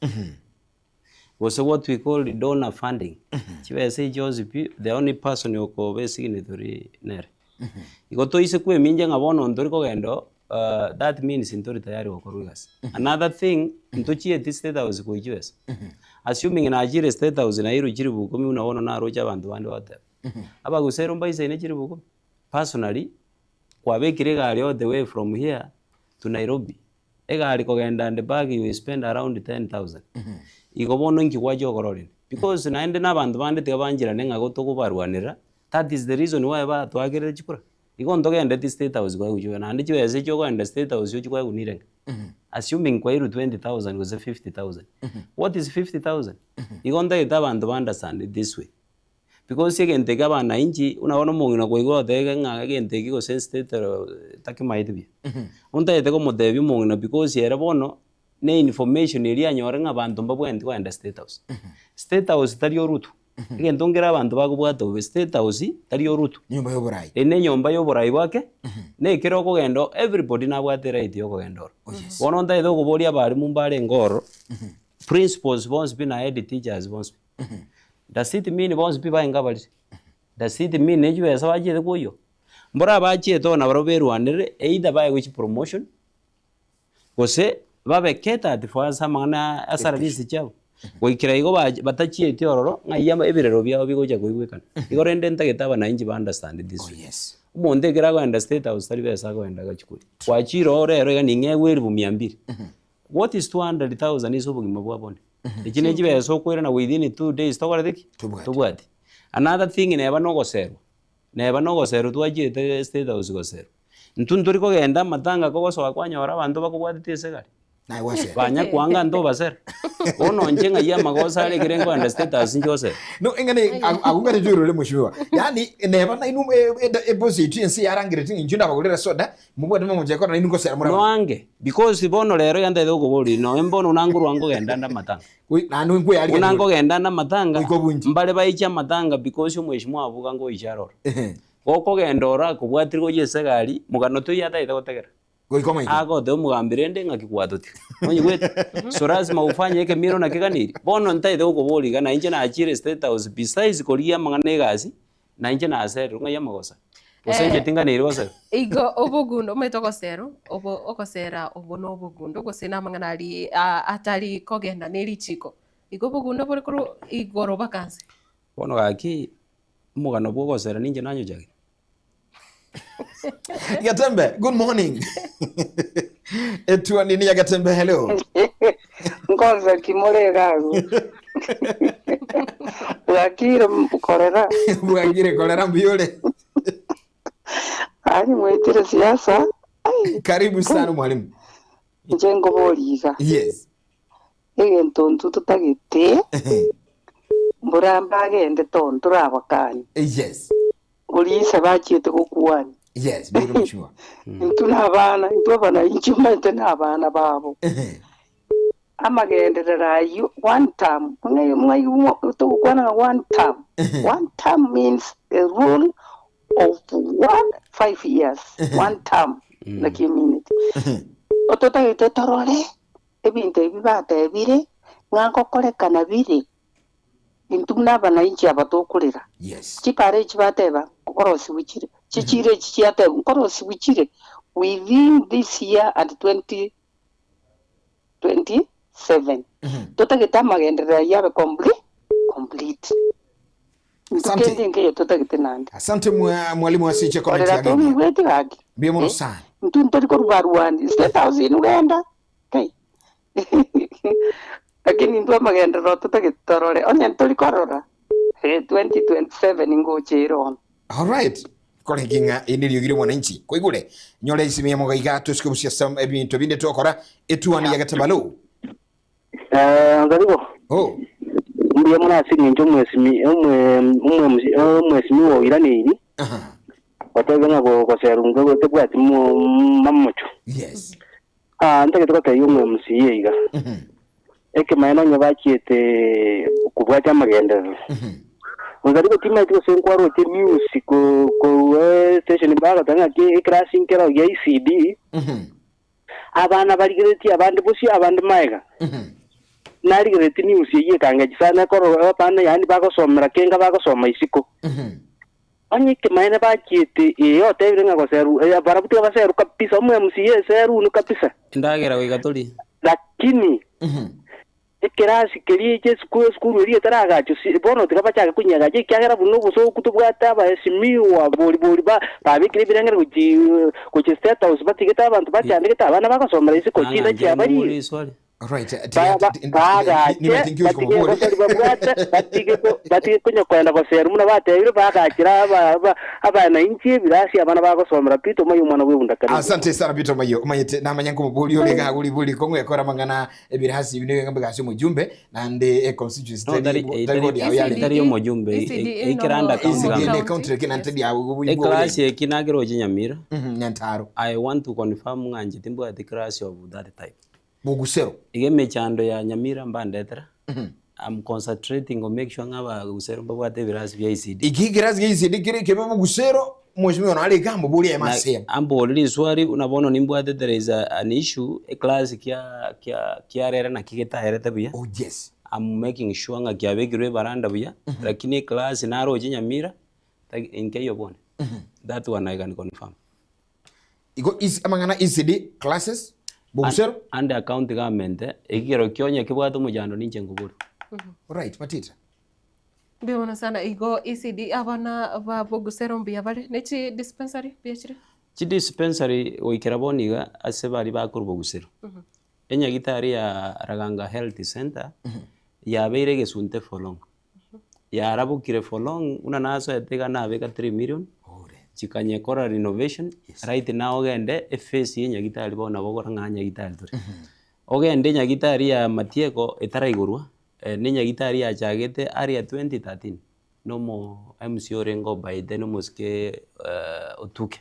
was what we call donor funding. Chiwe say OCP the only person yoko be signatory nere. Ikoto ise kwe minje ngabono ndori ko gendo that means intori tayari wakorugas. Another thing ntochi at state house ko US. Assuming na ajire state house na iru chiri bukumi unaona na roja bantu bandi wote. Aba gusero mbaise ne chiri bukumi. Personally kwa bekire gari all the way from here to Nairobi. Egari ko genda and bag you spend around 10,000. Igobono nkigwajo gorori. Because naende nabantu bandi tebanjira nenga goto barwanira. That is the reason why ba twagere chikura. Igondo genda the state house kwa ujo na ndi chiweze choko and state house yo chikwa unirenga. Assuming kwa iru 20,000 was 50,000. What is 50,000? Igondo itabantu understand this way. Because again take abana inchi unaona mungino kwa igo tege nga again take go sensitive takimaite bi. Unta yete ko modebi mungino because yera bono ne information eri anyore nga bantu mbabwendi kwa enda state house. State house tari orutu. Again tongera abantu bagubwato state house tari orutu. Nyumba yo borai. Ene nyumba yo borai bwake. Ne kero ko gendo everybody na bwate right yo ko gendo. Bono nta yedo ko boria bari mumbare ngoro. Principals bonse be na head teachers bonse. Does it mean bonse be ba ingabali? Does it mean neju esa baje ko yo? Mbora baje to na baroberu anere either by which promotion kose babe keta for samana asarabisi chao. Goikira igo batachie tiororo ngayamba ebirero byao bigoja goigwekana. Igorende ntageta bana inji ba understand this. Oh yes. Umonde kira go understand state house tari besa go enda gachikuri. Kwachiro rero ga ninge werbu 200. What is 200,000 is obugima bwa bonde. Ikine jibe so kwera na within 2 days togora diki. Tubwati. Another thing neba no gosero. Neba no gosero twajite state house gosero. nturi kogenda matanga kogosoka kwanyora abantu bakubwatite esegari naye wasera banya kwanga ndo basera ono njenga ya magosa ale kirengo and status njose no engane agungane juro le mushwa yani neba na inu ebositi ensi yarangire tingi njunda bagulira soda mubwate mo mujeko na inu kosera mura noange because bono lero yanda edo boli no embono unanguru wango genda nda matanga nanu nkwe ali unango genda nda matanga mbale baicha matanga because umweshimwa avuga ngo icharora goko gendora kubwatirwo yesegari mugano tu yata ida gotegera ago de mugambirende ngakigwatuti onye gwete so lazima ufanye eke miro na kiganiri bono ntaide uko boli kana inje na achire state house besides kolia mangane gazi na inje na aseru nga yamagosa usenje tinganiri wasa igo obugundo metoko sero okosera obono obugundo gosena mangana ali atali kogenda neri chiko igo obugundo buri kuru igoro bakanse bono gaki mugano bwo gosera ninje nanyo jage Gatembe, good morning. Etuani ni ya Gatembe, hello. Ngoza kimole gago. Wakire mkorera. Wakire kolera mbiole. Ani mwetire siasa. Karibu sana mwalimu. Njengo boliga. Yes. Ege ntontu tutagite. Muramba agende tontu rabakani. Yes. Ulisa bachite kukuwani. Yes, biro mchua. Ntuna abana inchumete n'abana babo. Amagenderera you one time. Mwayi tukukwana one time. One time means a rule of 5 years. One time na community. Otota ite torole ebinte ebibate ebire nganko kolekana bire. Intumna abana inchi abatokulira. Yes. Chipare chibateba korosi wichire. Chichire chichiate korosi wichire within this year and 2027. Tota kita magenderera yabe complete. Asante. Ndio tota kitinandi. Asante mwalimu wa siche comment ya gani. Wetu haki. Biemo sana. Ntuntori ko rubaruani state house inugenda. Kai. Lakini ndo magenderera tota kitorore. Onya ntori korora. 2027 ngochero. All right. Kolenginga iniliyogire mwananchi koigule nyole isimia mogaiga tusikubusya sam ebintu binde tokora etuani ya Gatembalo ngalibo ndiye mwana sini njo mwesimi wo iraniri watega ko serunga ko tebwati mu mamucho yes ntake toka yumwe msiyiga eke mayano nyabakiete kubwata magendero ngari ko tima ito senkwaro te music ko station baga tanga ke crashing kera ya ECD abana barigireti abandi busi abandi maiga nari gireti news ye kanga gisana ko abana yani bago somera kenga bago soma isiko anye ke maina bakiete yo tebirenga ko seru barabuti baseru kapisa mu MCA seru nu kapisa ndagera we gatori lakini ekirasi kiri skuru iri taragacho bono tikabacha kunyaga je kyagera buno buso kutubwata ba esimiwa boli ba babikire birangere ku state house batigeta abantu bacyandika abana bakasomera isi ko kinda cyabari right batige kunya kwenda baseru muna batebire bagakira abana inchi birasi abana bakasomera pito mayo mwana we undakari. Asante sana Pito Mayo umayete namanyango buli olega buli komwe akora mangana ebirasi bine ngambe gashe mujumbe nande constituency tari yo mujumbe ikiranda kaunti country kinantedi awu e class ekinagero jinyamira nyantaro. I want to confirm nganje timbo at the class of that type Bugusero igeme chando ya nyamira mbandetera I'm concentrating on make sure ngaba gusero mbabwate birasi bya ECD igigirasi bya ECD kire kebe bugusero mheshimiwa na ale gambo buli ya masema ambo lili swali unabono nimbwate there is an issue a class kia rera na kigeta hereta buya. Oh yes, I'm making sure nga kia begirwe baranda buya lakini class naro jinyamira inke yobone that one I can confirm igo is amangana ECD classes bugusero and account government igiro kyonya kibwatu mujando ninje nguburu. Right matita Biona sana igo ECD abana ba bugusero mbia bale nechi dispensary PhD chi dispensary oikeraboniga ase bari bakuru bugusero enya gitari ya Raganga Health Center yabeire gesunte for long yarabukire for long una naso etega na beka 3 million chikanye kora renovation right now ogende face Nyagitari bona bogora nga Nyagitari turi ogende Nyagitari ya Matieko etara igurwa ni Nyagitari ya chagete area 2013 nomo MC Orengo by then muske otuke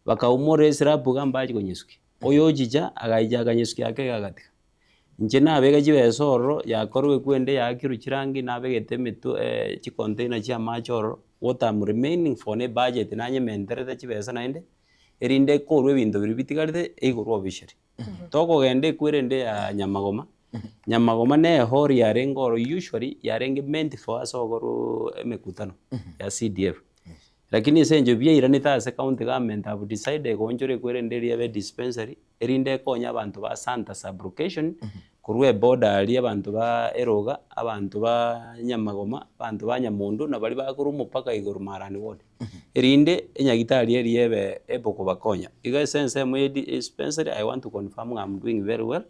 bakaumore sirapu gamba konyisuki oyo jija agaija kanyisuki yake gagatika nje nabega jibesoro yakorwe kwende yakirukirangi nabegete mitu chi container cha machoro what am remaining for ne budget nanye menterete chibesa nainde erinde korwe bintu biri bitigarite igurwa bishari toko gende kwirende ya Nyamagoma ne hori yarengoro usually yarenge meant for us ogoro emekutano ya CDF lakini senjo bia iranita as county government have decided konjore kwirende riebe dispensary erinde konya abantu ba Santa sublocation kurwe border ali abantu ba Eroga abantu ba Nyamagoma abantu ba Nyamundu na bali bakuru mupaka iguru marani wode erinde Nyagitari riebe eboko bakonya iga sense mo dispensary I want to confirm I'm doing very well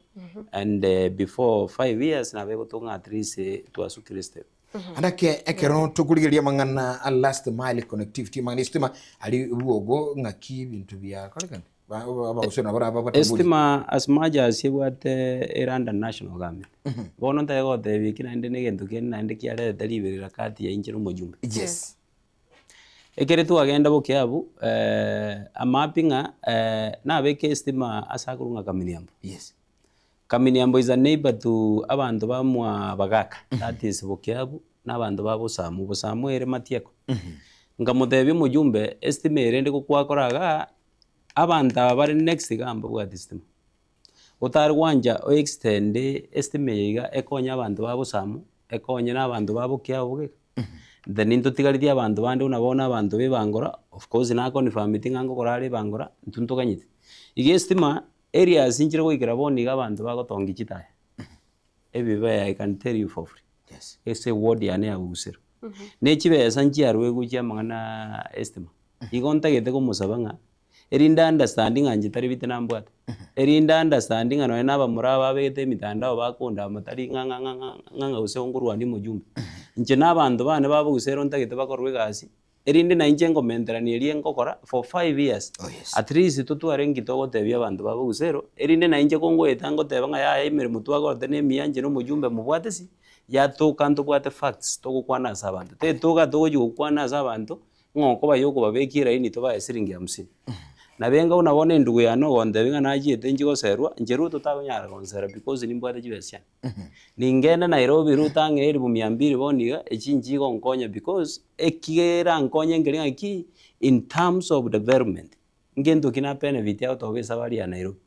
and before 5 years na bego tunga at least to asukire step andake ekero tukuligeria mangana a last mile connectivity manistima ali uogo ngaki bintu bya kolekana estima as much as what Iranda national government bono ntego the wiki ninde negento ken ninde kiare delivery rakati ya injiro mojumbe yes ekere tu agenda bokiabu amapinga na beke estima asakurunga kaminiambo yes kaminiambo is a neighbor to abantu bamwa bagaka that is bokiabu na abantu babo samu ere Matieko ngamudebi mujumbe estimate ndi kukwakoraga abantu bari next gamba bwa system utari wanja o extend estimate iga ekonya abantu babo samu ekonya n'abantu babo kiabuge then into tigariti abantu bandi unabona abantu bebangora of course na confirm meeting ango korale bangora ntuntuganyite igestima areas injire kwikira boni abantu bagotonga kitaya ebibe I can tell you for free yes ese ward ya ne abusero nekibesa nchiarwe gukia mangana estima igonta gete kumusabanga erinda understanding anje tari bitanambwata erinda understanding ano naba muraba begete mitandao bakunda amatari nganga usongurwa ndi mujumbe nje nabantu bane babo gusero ntagete bakorwe gasi erinde na inje ngomenderani eri enkokora for 5 years at least tutware ngitogo tebya abantu babo gusero erinde na inje kongo etango tebanga ya emere mutwago tene miyanje no mujumbe mubwatesi ya to kanto bwate facts to kwana sabantu te toga to yo kwana sabantu ngoko bayoko babekira ini to ba siringi 50 na benga unabona ndugu yano gonde benga najiete njigo serwa njeru tutanyara konsera because nimbwate jibesya ningenda Nairobi rutange eri 200 boniga echinjigo nkonya because ekigera nkonya ngelinga ki in terms of development ngendo kina benefit ya utogesa bali ya Nairobi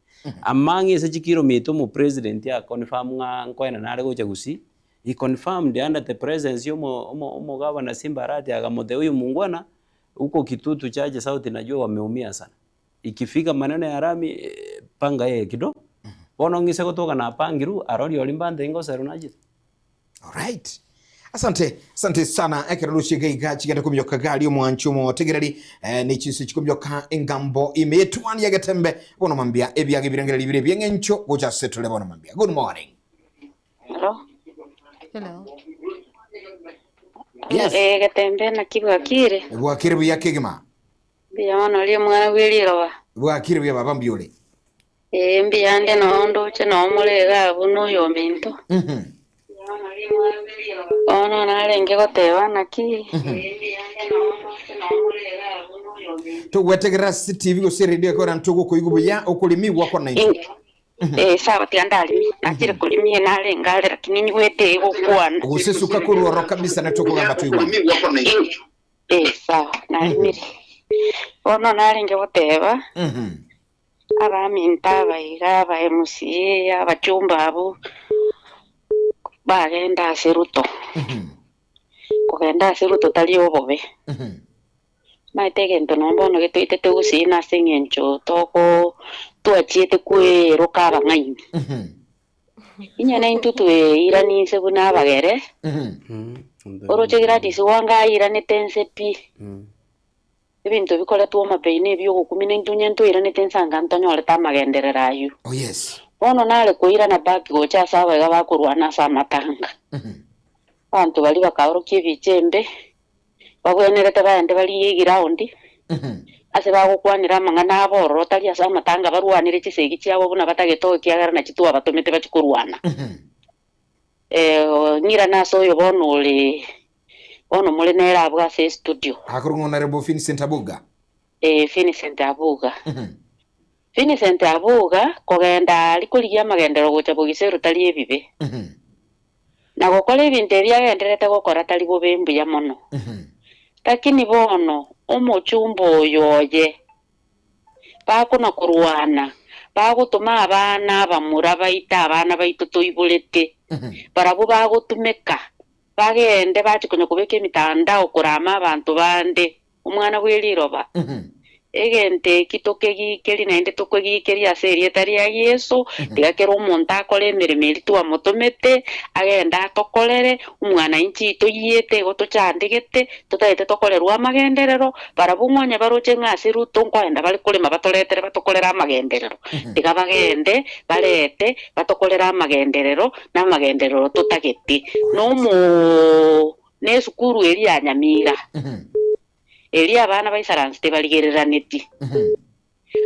amangi ese chikiro mito mu president ya confirm nga nkoina nare gocha gusi he confirmed under the presence yomo governor Simbarati agamode huyu mungwana huko Kitutu chaje South najua wameumia sana ikifika maneno ya rami panga yeye kido bono ngise kutoka na pangiru arori olimbande ingo serunaji alright asante sana ekerushige igachi gete kumyoka gali omwanchumo tegereri ni chinsi chikumyoka engambo imetwani ya Gatembe bono mambia ebyage birengera libire byengencho gocha setule bono mambia good morning hello yes Gatembe na kibwakire buyakegema biyamano li mwana wilirowa bwakire bya baba mbiole mbiyande nondo che no mulega buno yo minto ono nalenge goteba naki to wetegera TV go radio ko ran togo ko igubuya okulimi wako na sawa tiandali nakire kulimi nalenga lakini ni wete gokwana usesuka kuruoro kabisa na toko gamba tuiwa sawa nalimiri ono nalenge goteba abaminta baiga ba MCA abachumba abo bagenda seruto kugenda seruto tali obobe maitege nto nombono gituite tugusina singencho toko tuachiete kwe rokaba ngaini inyana intutu irani se buna bagere oroche gratis wanga irani tensepi ebintu bikole tuo mapeine byo gukumina intunya nto irani tensanga ntonyo leta magenderera ayu oh yes ono nale kuira na baki gocha sawa ga bakurwana sa matanga bantu bali bakauro kibichembe babwenerete baende bali ground ase bagokwanira amang'ana aboro tari ase amatanga barwanire chisegi chiabo buna batagetoe kiagera na chitwa batomete bachikurwana ngira naso oyo bono muri nera abwa ase studio akurungo na rebo Vincent Abuga Vincent Abuga Vincent Abuga kogenda likurigia magendero gocha Bogisero tari ebibe na gokora ebintu ebyagenderete gokora tari bobembu ya mono lakini bono omochumbo oyoye bakona kurwana bagotuma abana bamura baita abana baitu toibulete barabo bagotumeka bagende batikonya kubeka emitandao kurama abantu bande umwana bweliroba egente kitoke gikeri naende tokwe gikeri aserie tari ya Yesu tigakera omuntu akore emirimo eritu amotomete agenda atokorere umwana inchi toyete gotochandigete tutaite tokorerwa amagenderero barabungonya baroche ng'ase ruto nkwenda bari kurima batoretere batokorera amagenderero tiga bagende barete batokorera amagenderero n'amagenderero tutageti nomo ne sukuru eri ya Nyamira eri abana baisaransi tebaligereraneti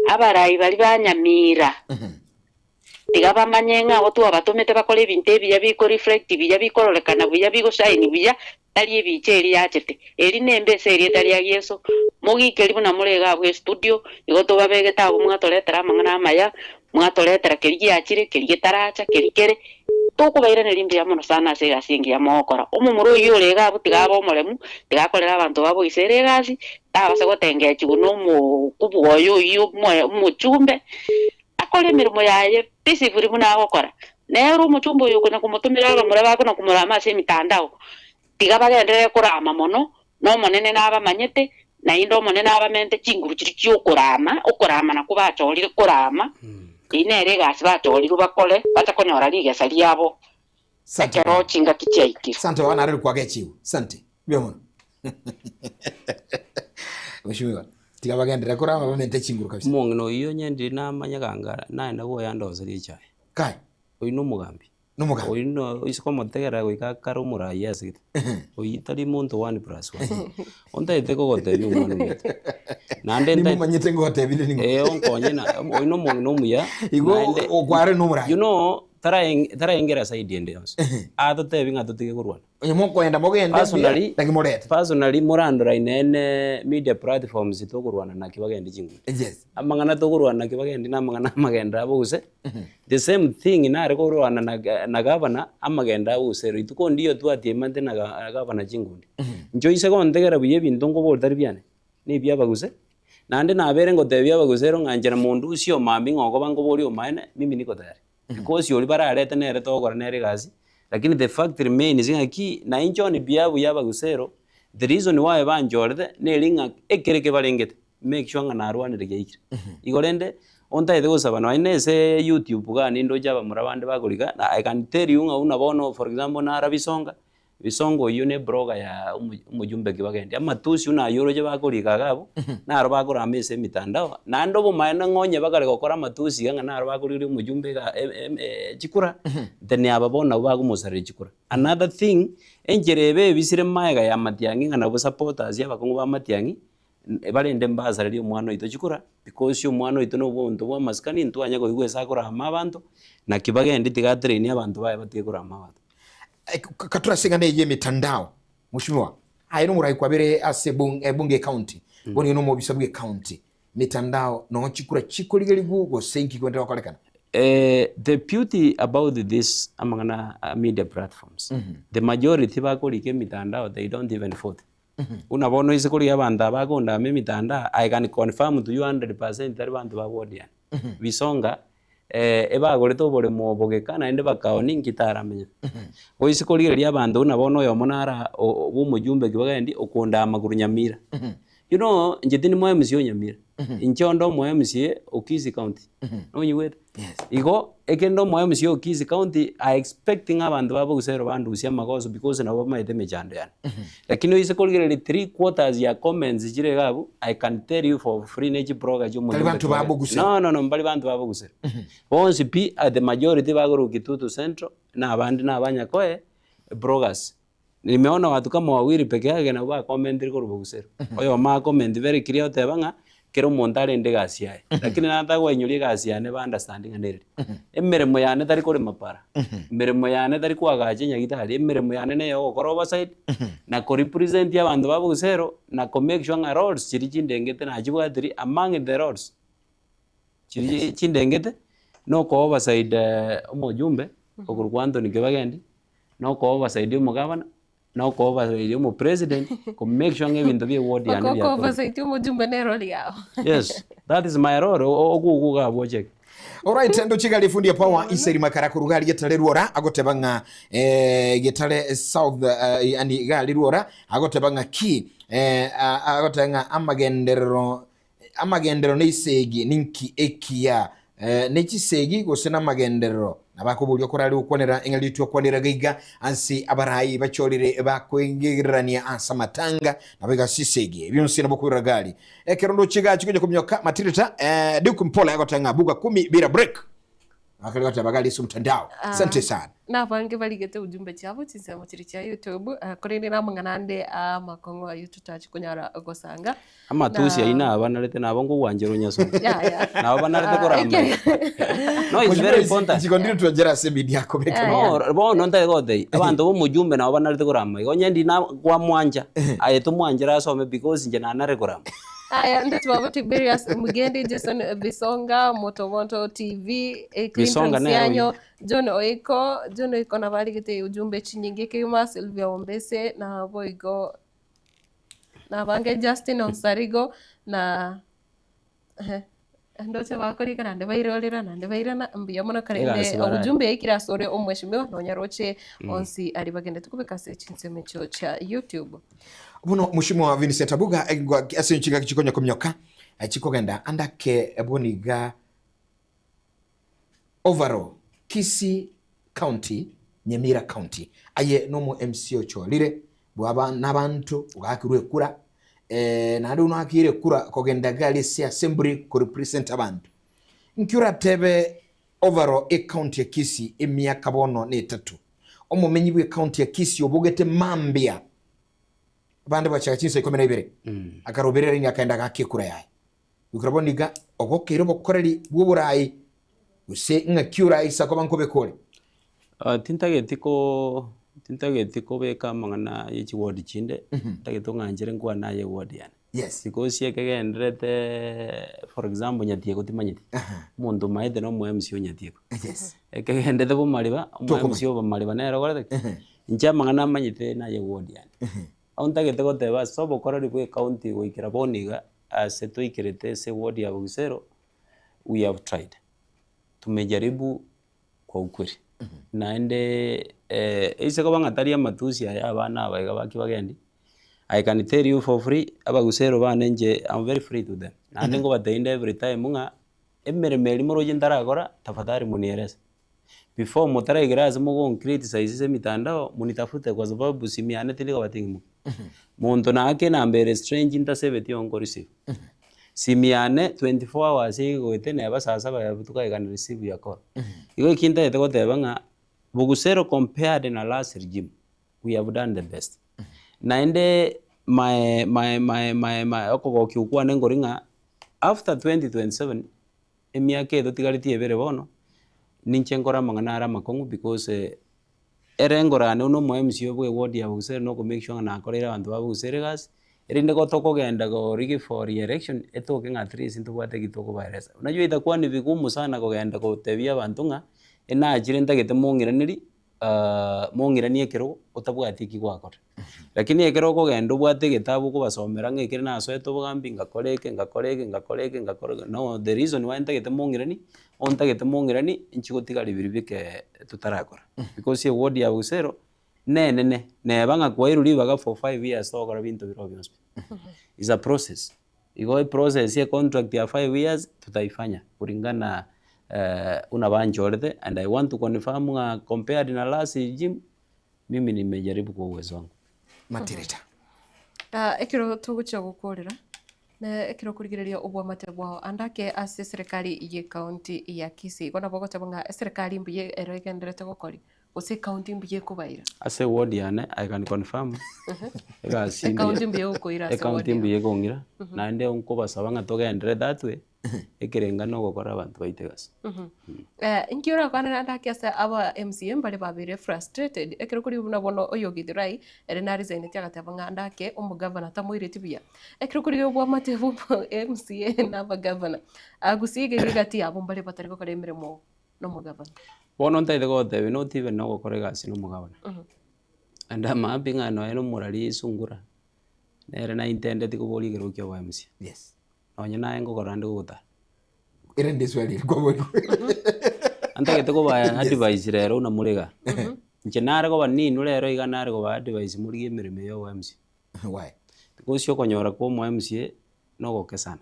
abarayi bali banyamira tiga bamanye ng'abo tu abatomete bakora ebintu ebiya biko reflect biya bikororekana buya bigo shine buya tari ebiche eri yachete eri nembese eri tari ya Yesu mogikeri buna murega bwe studio igoto babegeta abo mwatoretera amang'ana amaya mwatoretera keri yachire keri getaracha keri kere tokubaire nerimbi ya mono sana ase gasingi ya mokora omumuro yo lega butiga abo molemu tiga kolera abantu babo isere gasi tabase gotengea chiguno mu kubugoyo yo muchumbe akole mirimo yaye peacefully muna gokora nero muchumbo yo kona kumutumira abamura bakona kumurama ase mitandao tiga bagendere kurama mono no monene naba manyete na indo monene abamente chinguru chiri cyokurama okurama na kubachorire kurama inere gasi batoliro bakole batakonyora ligesa liabo sakero chinga kichaiki sante wana rero kwa gechiu sante byomono Mheshimiwa tiga bagendera kurama bamente chinguru kabisa mongno iyo nyendi na manyaganga naenda go yandoza lichaye kai oino mugambi oino isiko motegera goika karo murayi asigite oyitari muntu 1+1 onda iteko gote ni umwana mwetu nande ni manyete ngote bile ni onkonye na oino mongno muya igo ogware no murayi you know tara engera side ende yose adote binga totige kurwana nyamoko enda mogende personally murandora inene media platforms tokurwana na kibagende chingu yes amangana tokurwana kibagende na amangana magenda abuse the same thing inare kurwana na governor amagenda abuse rituko ndiyo twatie mante na governor chingundi njo ise kontegera buye bintu ngo boltari byane ni byabaguse nande nabere ngo tebya bagusero nganjera mundu usio mambi ngoko bango boli omaene mimi niko tayari because yoli bararete nere tokora nere gazi lakini the fact remains ngaki na injoni biabu yaba gusero the reason why banjorde nelinga ekereke balengete make sure nga narwanire geikire igorende onta ide gusaba no inese YouTube ga nindo jaba murabande baguriga I can tell you nga una bono for example na Arabisonga bisongo yune broga ya umujumbe kibagende amatusi una yoroje baguriga gabo na arabagura amese mitandao nando bo maana ngonye bagare gukora amatusi nga na arabagurira umujumbe ga chikura then ababona bagumusarira chikura another thing enjerebe bisire maega ya matyangi nga nabo supporters yabakongo ba matyangi balende mbazarira umwana ito chikura because yo mwana ito no bonto bwa maskani ntwanya go igwesa kora amabantu na kibagende tigatrain abantu baye batekura amabantu katura singane ye mitandao Mheshimiwa ayino murai kwabere ase bunge county boni no mobisabwe county mitandao no chikura chikoligeli gugo senki kwenda kolekana the beauty about this amangana media platforms the majority bakolike mitandao they don't even vote unabono ise kuri abanda abagonda me mitandao I can confirm to you 100% tari bantu babodiana bisonga ebagore to bore mo bogekana ende bakaoni ngitaramenye oise kuri abantu unabono yo monara umujumbe kibagandi okunda amaguru Nyamira you know njitini mwa MC Nyamira inchondo mwa MC Okizi County no nyiwete igo ekendo mwa MC Okizi County I expecting abantu babo gusero bandu usia magoso because nabo maite mejando yani lakini oise kuri 3/4 ya comments jire gabo I can tell you for free neji broga jo mo bantu babo gusero no mbali bantu babo gusero bonse pi at the majority bagoro Kitutu Central na abandi na abanyakoe brogas nimeona watu kama wawili peke yake na ba comment iko Bogusero oyo ma comment very clear otebanga kero montare ndi gasi yae lakini natagwa inyuri gasi yane ba understanding anere emeremo yane tari kore mapara emeremo yane tari kwagaje nyagitari emeremo yane ne yo koro oversight na ko represent ya bandu ba Bogusero na ko make sure nga roads chiri chindengete na chibwatiri among the roads chiri chindengete no ko oversight omojumbe okurwa Anthony Kibagendi no ko oversight omugabana no ko oversight omo president ko make sure ngebintu bye ward ya ne ko oversight omojumbe ne role yao. Yes, that is my role okuga project. Alright, ndo chigali fundi ya power iseri makara kurugali getale ruora agotebanga getale south yani gali ruora agotebanga ki agotanga amagendero neisegi ninki ekia nechisegi gose namagendero nabakubulyo korali ukonera engalitu okwanira gaiga ansi abarayi bacholire bakwengirania asa matanga nabega sisegi byonse nabokwira gali ekerondo chiga chikoje kumyoka matirita dikumpola yagotanga buga 10 bila break akali wata bagali su mtandao. Asante sana na bange baligete ujumbe cyabo kinsemo kiri cya YouTube kurinde namunganande amakongo ya YouTube tachikunyara gosanga amatusi aina abanarete nabongo wanjero nyaso na abanarete koramba no it's very important chikondiri twajera semidi yako beke no bono nta gode abantu bo mujumbe na abanarete koramba onyendi na kwa mwanja ayeto mwanjera asome because nje na nare koramba aya ndati babo Tiberius Mugendi, Jason Bisonga, Motomoto TV, Clinton Sianyo, John Oiko na baligete ujumbe chinyingi kima Sylvia Ombese na boigo na bange Justin Onsarigo na ndote bakori kana ndebairolera na ndebairana mbiyo mona karinde ujumbe ikira sore omweshimiwa no nyaroche onsi ari bagende tukubeka se chinseme cyo cha YouTube. Buno mushimo wa Vincent Abuga asinchiga kichikonya kumyoka chikogenda andake eboniga overall Kisii County Nyamira County aye nomo MCO cholire bwaba nabantu ugakirwe kura na ndo nakire kura kogenda gali si assembly ko represent abantu nkura tebe overall county ya Kisii emyaka bono ne 3 omumenyi bwe county ya Kisii obogete mambia bande bachaka chinse 12 akaroberera ni akaenda gakekura yaye ukraboniga ogokero bokoreri bwoburayi use nga kyura isa ko banko bekore tintagetiko beka mangana yichi ward chinde tageto nganjere ngwa naye ward yani yes because yekegendrete for example nyatieko timanyiti mundu maide no MCO nyatieko yes ekegendete bo maliba MCO bo maliba nero gore nja mangana manyite naye ward yani ontagete goteba sobo korori bwe county goikira boniga ase toikirete se ward ya Bogusero we have tried tumejaribu kwa ukweli naende ise ko bangatari amatusi aya abana abaiga baki bagendi I can tell you for free Abagusero banenje I'm very free to them nande ngo batende every time nga emeremeri moroje ndaragora tafadhali muniereza before motara igiraze mugo criticize mitandao munitafute kwa sababu simiane tiliko batingi muntu nake na mbere strange intercept yongo receive simiane 24 hours igwete ne basasa bayabutuka igana receive ya call igo kinta yete goteba nga Bogusero compared na last regime we have done the best naende my okoko kiukwa nengoringa after 2027 emyaka edo tigariti ebere bono ninche ngora mangana makongu because erengorane uno mo MCO bwe ward ya Bogusero no ko make sure na akorera abantu ba Bogusero gas erinde gotoko genda go rigi for election etoke nga 3 sinto bwate kitoko virus unajua itakuwa ni vigumu sana kugenda gutebia abantu nga ena ajire ndagete mongiraniri mongiranie kero utabwati kigwakora lakini ekero kugenda bwate gitabu ko basomera ngekire naso etobugambi ngakoreke no the reason why ndagete mongirani ontagete mongirani nchigotigari biribike tutarakora because ye ward ya Bogusero ne banga kwairuri baga for 5 years tokora bintu birobyo is a process igo process ya contract ya 5 years tutaifanya kulingana una banjorde and I want to confirm compared na last regime mimi nimejaribu kwa uwezo wangu matirita ekiro tugucha gukorera na ekiro kurigireria ubwa matebwa andake ase serikali ye county ya Kisii kona bogo tabanga serikali mbiye eroigenderete gukori ose county mbiye kubaira ase ward yane I can confirm ega sindi county mbiye ukoira ase ward county mbiye kongira naende nkobasaba nga togendere that way ekerenga no gokora abantu baitegas inkiora kwana ndakiasa aba MCA mbale babire frustrated ekero kuri buna bono oyo Githurai ere na resign tiagateba nga ndake umugavana tamuire tibia ekero kuri obwa matevu MCA na ba governor agusige gigati abo mbale batari gukora emirimo no mugavana bono ntaide gotebi no tibe no gokora egasi no mugavana anda mapinga no eno murari sungura nere na intended kuboli gerukyo wa MCA yes onye naye ngokora ndi guta ere ndiswali kwa anta gete ko ba advice rero na muriga nche nare ko banini rero iga nare ko ba advice muri emirime yo wa MCA why because yo konyora ko mo MCA no go kesana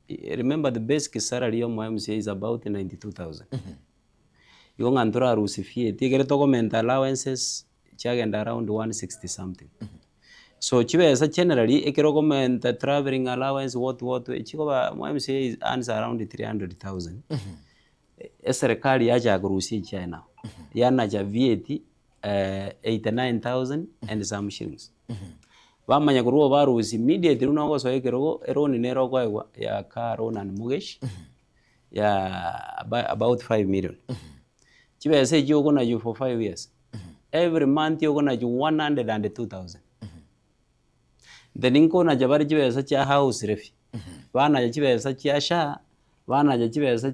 remember the basic salary yo mo MCA is about 92,000 yo ngantura rusifie tigere to comment allowances chagenda around 160 something so chibesa generally ekero comment traveling allowance what chiko ba mo MCA is earns around 300,000 serikali yaja kurusi China yana ja VAT 89,000 and some shillings bamanya kuruo barusi immediately unongo so ekero eroni nero kwa ya car on and mortgage ya about 5 million chibesa jiko na you for 5 years every month you gonna you 102,000 then inko na jabari chibesa cha house refi bana chibesa cha sha bana chibesa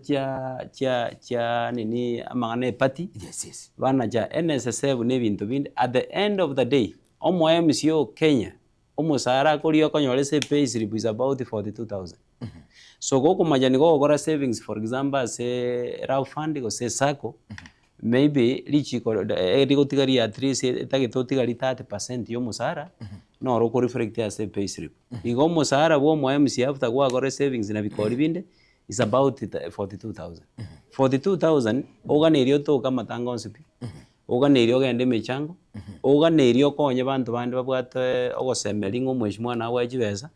cha nini amangane party yes bana cha NSSF ne bintu bindi at the end of the day omo MCO Kenya omo sara koliyo konyole se pay slip is about 42,000 so go kumajani go gora savings for example say raw fund go say sako maybe lichi ko ego tigari at least tageto tigari 30% yo musara no ro ko reflect as pay slip igo musara bo mo MCA after go agora savings na bikori binde is about 42,000 oganerio to kama tanga onsipi oganerio gende mechango oganerio konye bantu bandi babwate ogosemeri ngo mweshimwa na waji beza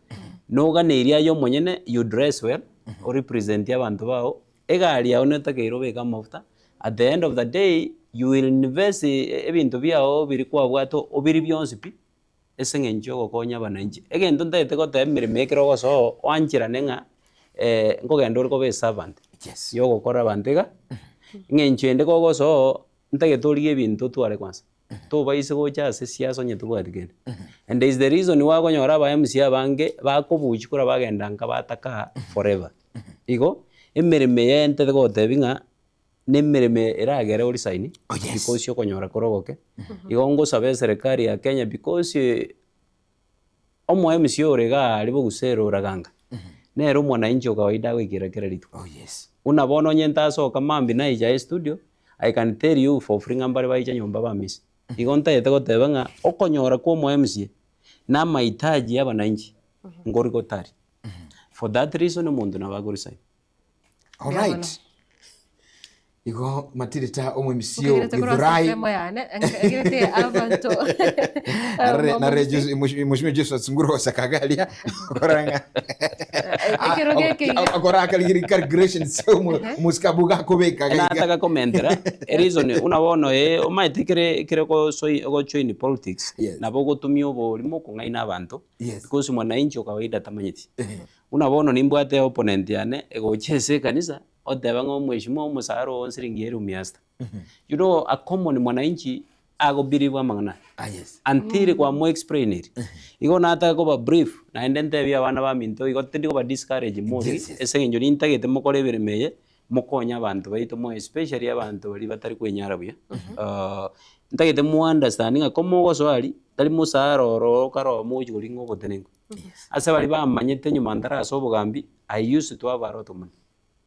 no oganeria yo monyene you dress well or represent abantu bao egari ya oneta keiro beka mafuta at the end of the day you will invest ebintu byao biri kwa bwato obiri byonsi pi esengenjo gokonya bananji egento ntete ko temere mekero go so wanjira nenga ngogenda uri ko be servant yes yo gokora bantega ngencho ende go so ntage tori ebintu tware kwanza to baise go chase siaso nye tubwatigende and there is the reason why gonyora ba MCA bange bakobuchi kura bagenda nka bataka forever igo emereme yente go tebinga nemereme eragere ori sign because yo konyora korogoke igo ngo sabe serikali ya Kenya because omo MCA orega alibo gusero raganga nero mwananchi wa kawaida wikira ritu yes unabona nyenta so kama mbi na ija studio I can tell you for free ngambare baicha nyomba bamisi igonta yetego tebanga okonyora kwa mo MCA na mahitaji ya bananchi ngori gotari for that reason mundu na bagori sign all right igo matirita omwe MCA Githurai ngirete abantu na rejo mushime Jesu tsunguro sakagalia koranga akora kali calculation so muskabuga kobeka na taka commentera reason unabona omaitikire ko soy go join politics na bogo tumio bo limo kungaina abantu because mwananchi kawaida tamanyiti unabona nimbwate opponent yane ego chese kanisa odeba ngo mweshimo musaro onsiringi eru miasta you know a common mwananchi ago biriwa mangana yes until kwa mo explain it igo nata ko ba brief na endente bya bana ba minto igo tindi ko ba discourage mo esenyo nintagete mukore biremeye mukonya abantu baito mo especially abantu bari batari kwenyara buya ntagete mu understanding akomo go swali tari musaro ro karo mo julingo botenengo asa bari ba manyete nyuma ndara so bugambi I used to have a lot of money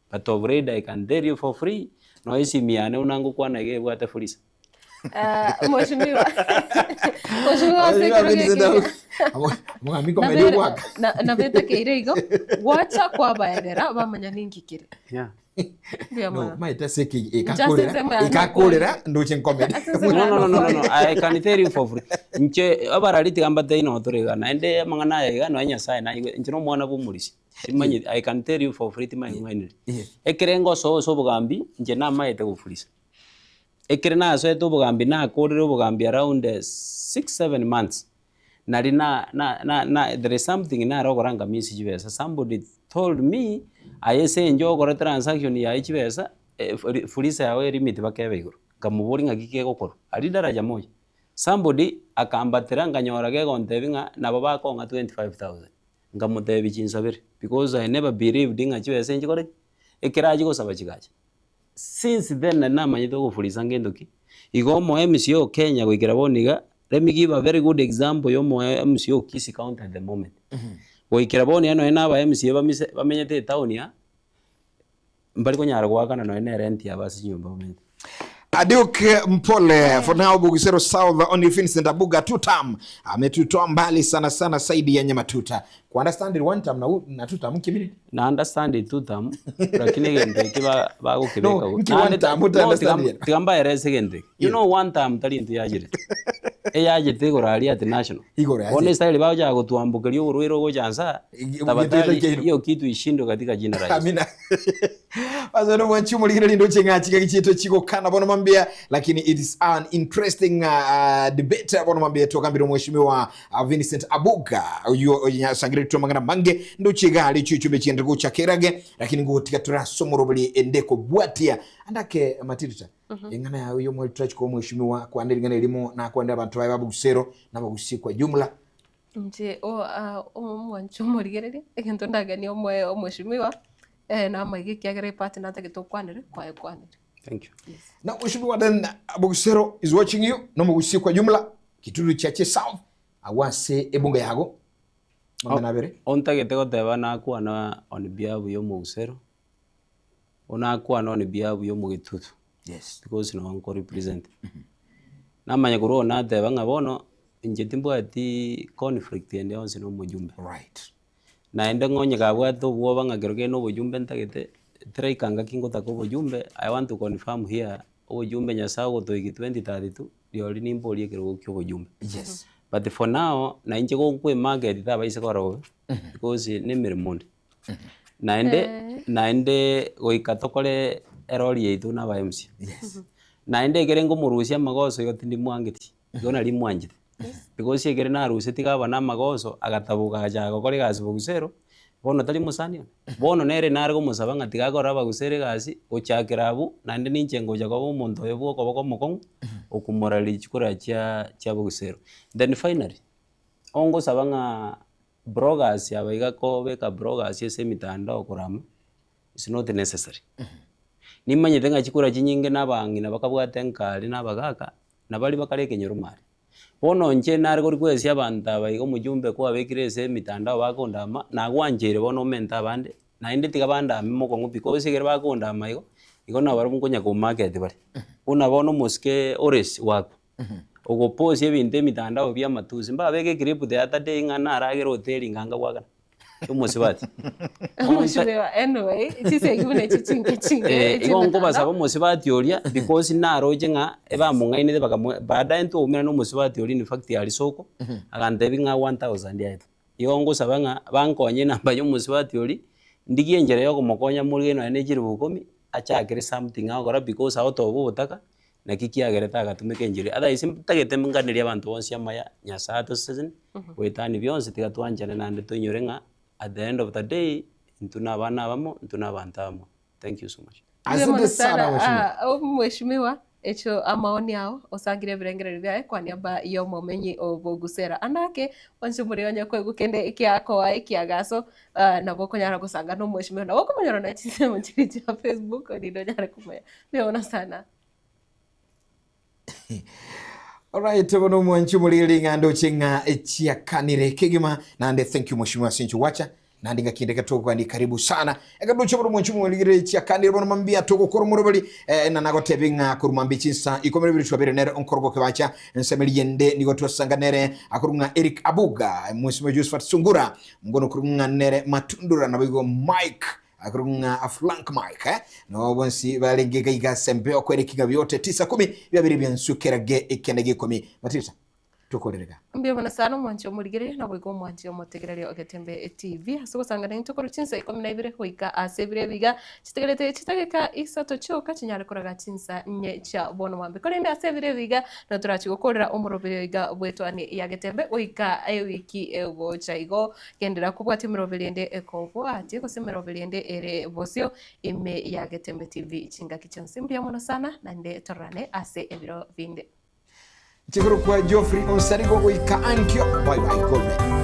but already I can tell you for free no isi miane unangu kwa na ge bwata fulisa mheshimiwa mwamiko medio waka na beta keirigo wacha kwa baegera bamanya ningikire no maita seki ikakolera ndoche comedy no I can tell you for free nche abaraliti gambate ino torega na ende mangana ya no anya sai na nchino mwana bumulisi simanyi I can tell you for free timanyi ngani ekerengo so bugambi nje na maite gufulisa ekere na so eto bugambi na korero bugambi around 6-7 months nari na there is something na rogoranga misi chibesa. Somebody told me ayese njo gora transaction ya chibesa fulisa yawe limit bakebe iguru kamuburi ngakike gokoro ari daraja moja. Somebody akambatira nganyora ge gontebinga nabo bakonga 25,000 ngamutebi chinsabire because I never believed nga chibesa njikore ekeraji gosaba chigaje. Since then namanyito gufulisa ngendoki igomo MCO Kenya gwikira boniga. Let me give a very good example yomo MCO Kisi County at the moment. Gwikira boni ano ena ba MCO bamenyete town ya mbali konyara gwakana no ene rent ya basi nyumba bamenyete. Aduke mpole for now Bugusero South only Vincent Abuga 2 term ametutoa mbali sana saidi ya Nyamatuta. Ku understand it 1 term na 2 term kibiri na understand it 2 term lakini gende kiba bago kibeka no tigamba erese gende you know 1 term tali ntu yajire yajite gorali at national one style bao ja gotuambukerio urwiro go chansa tabatali hiyo kitu ishindo katika jina rais. Amina. Bazano wanchumu ligire ndo chenga chikito chiko kana bono mambia lakini it is an interesting debate bono mambia toka mbiro mheshimiwa Vincent Abuga uyo sangire tumangana mange ndo chigali chichube chiendego cha kerage lakini ngotika turasomoro bali endeko bwatia andake matituta ingana ya uyo mwe touch ko mheshimiwa kwandira ngana elimo na kwandira abantu baye Bugusero na bagusikwa jumla nje mwanchumu ligire egento ndagani omwe mheshimiwa na maigi kiagere party na take to kwanire kwa kwanire. Thank you. Yes. Na mheshimiwa then Bugusero is watching you no mugusikwa jumla kituru chache South awase ebunga yago mangana bere ontagete goteba na kwana on behalf yo Bugusero ona kwana on behalf yo Mugitutu. Yes, because no onko represent namanya kuro na teba ngabono injetimbo ati conflict ende onse no mujumbe right na ende ngonye kabwato bwo bangageroge no bujumbe ntagete traikanga kingota ko bujumbe. I want to confirm here bujumbe nyasago to 2032 yoli nimbolie kero kyo bujumbe. Yes, but for now na inje ko kwe market ta baise koro because ne mirmonde na ende goikatokole erori yetu na ba MC. Yes, na ende gerengo murusia magoso yotindi mwangiti yona limwanjite because yegere na rusi tigaba na magoso agatabuka gajago kore gasi Bugusero bono tali musania bono nere nargo musabanga tigakora Bugusero gasi ochakirabu na ndi nincengo jago umuntu yebwo ko bako mukon okumorali chikura cha Bugusero. Then finally ongo sabanga bloggers yabaiga ko beka bloggers yese mitandao kurama is not necessary. Nimanye tenga chikura chinyinge nabangi nabakabwate nkali nabagaka nabali bakareke nyurumari bono nje nargo rikwesi abantu abayigo mujumbe ko abekirese mitandao bakondama nagwanjere bono menta bande na inde tigabanda mimo ngo because igere bakondama igo nabaro mukonya ku market bari una bono muske ores wako ugo post yebinte mitandao bya matuzi mba beke clip the other day ngana aragero hotel nganga bwagana umusibati anyway itise gibune chinge igo ngo basaba umusibati oria because naroje nga eba mungaine de baada ento umena no umusibati oria in fact yali soko agandebi nga 1000 yaito igo ngo sabanga bankonye namba yo umusibati oria ndigiye njere yo kumukonya muri no enejiri bukomi achakire something agora because auto butaka na kikiagereta agatumike njiri otherwise mpagete munganiria abantu bonse amaya nyasato season wetani byonse tigatwanjana nande tunyore nga at the end of the day ntuna bana bamo ntuna bantamo. Thank you so much. Asante sana mheshimiwa echo amaoni yao osangire birengere byae kwa niaba yo momenyi Bugusera anake onse muri onye kwe gukende ikiako wa ikiagaso na boko nyara gusanga no mheshimiwa na boko manyoro na chise mu chiri cha Facebook ni ndo nyara kumaya meona sana. Alright, bono mwanchu mulili ngando chinga echia kanire kigima nande thank you mheshimiwa Sinchu wacha nandi ngakindeka toko ni karibu sana ekaducho bono mwanchu mulili echia kanire bono mambia toko koromoro bali na nago tebinga kurumambi chinsa ikomere biru chwabere nere onkorgo kebacha nsemeli yende nigo twasanga nere akurunga Eric Abuga mheshimiwa Josephat Sungura ngono kurunga nere Matundura na bigo Mike akurunga aflank Mike no bonsi balengega igasembe okwerekiga byote 9-10 byabiri byansukera ge ikenege 10 matisa tukolirega mbio mana sana mwancho murigire na bwigo mwancho motegererio Gatembe TV hasuko sangana ntukuru chinsa 12 hoika asebire biga chitegerete chitageka isato choka chinyare koraga chinsa nye cha bono wambe korende asebire biga na turachi gukorera umurobere biga bwetwani ya Gatembe oika wiki ego chaigo gendera kubwati murobelende ekobo ati ko semerobelende ere bosio ime ya Gatembe TV chinga kichansi mbio mana sana na nde torane ase ebiro vinde Chikuru kwa Geoffrey Onsarigo wika ankyo. Bye bye.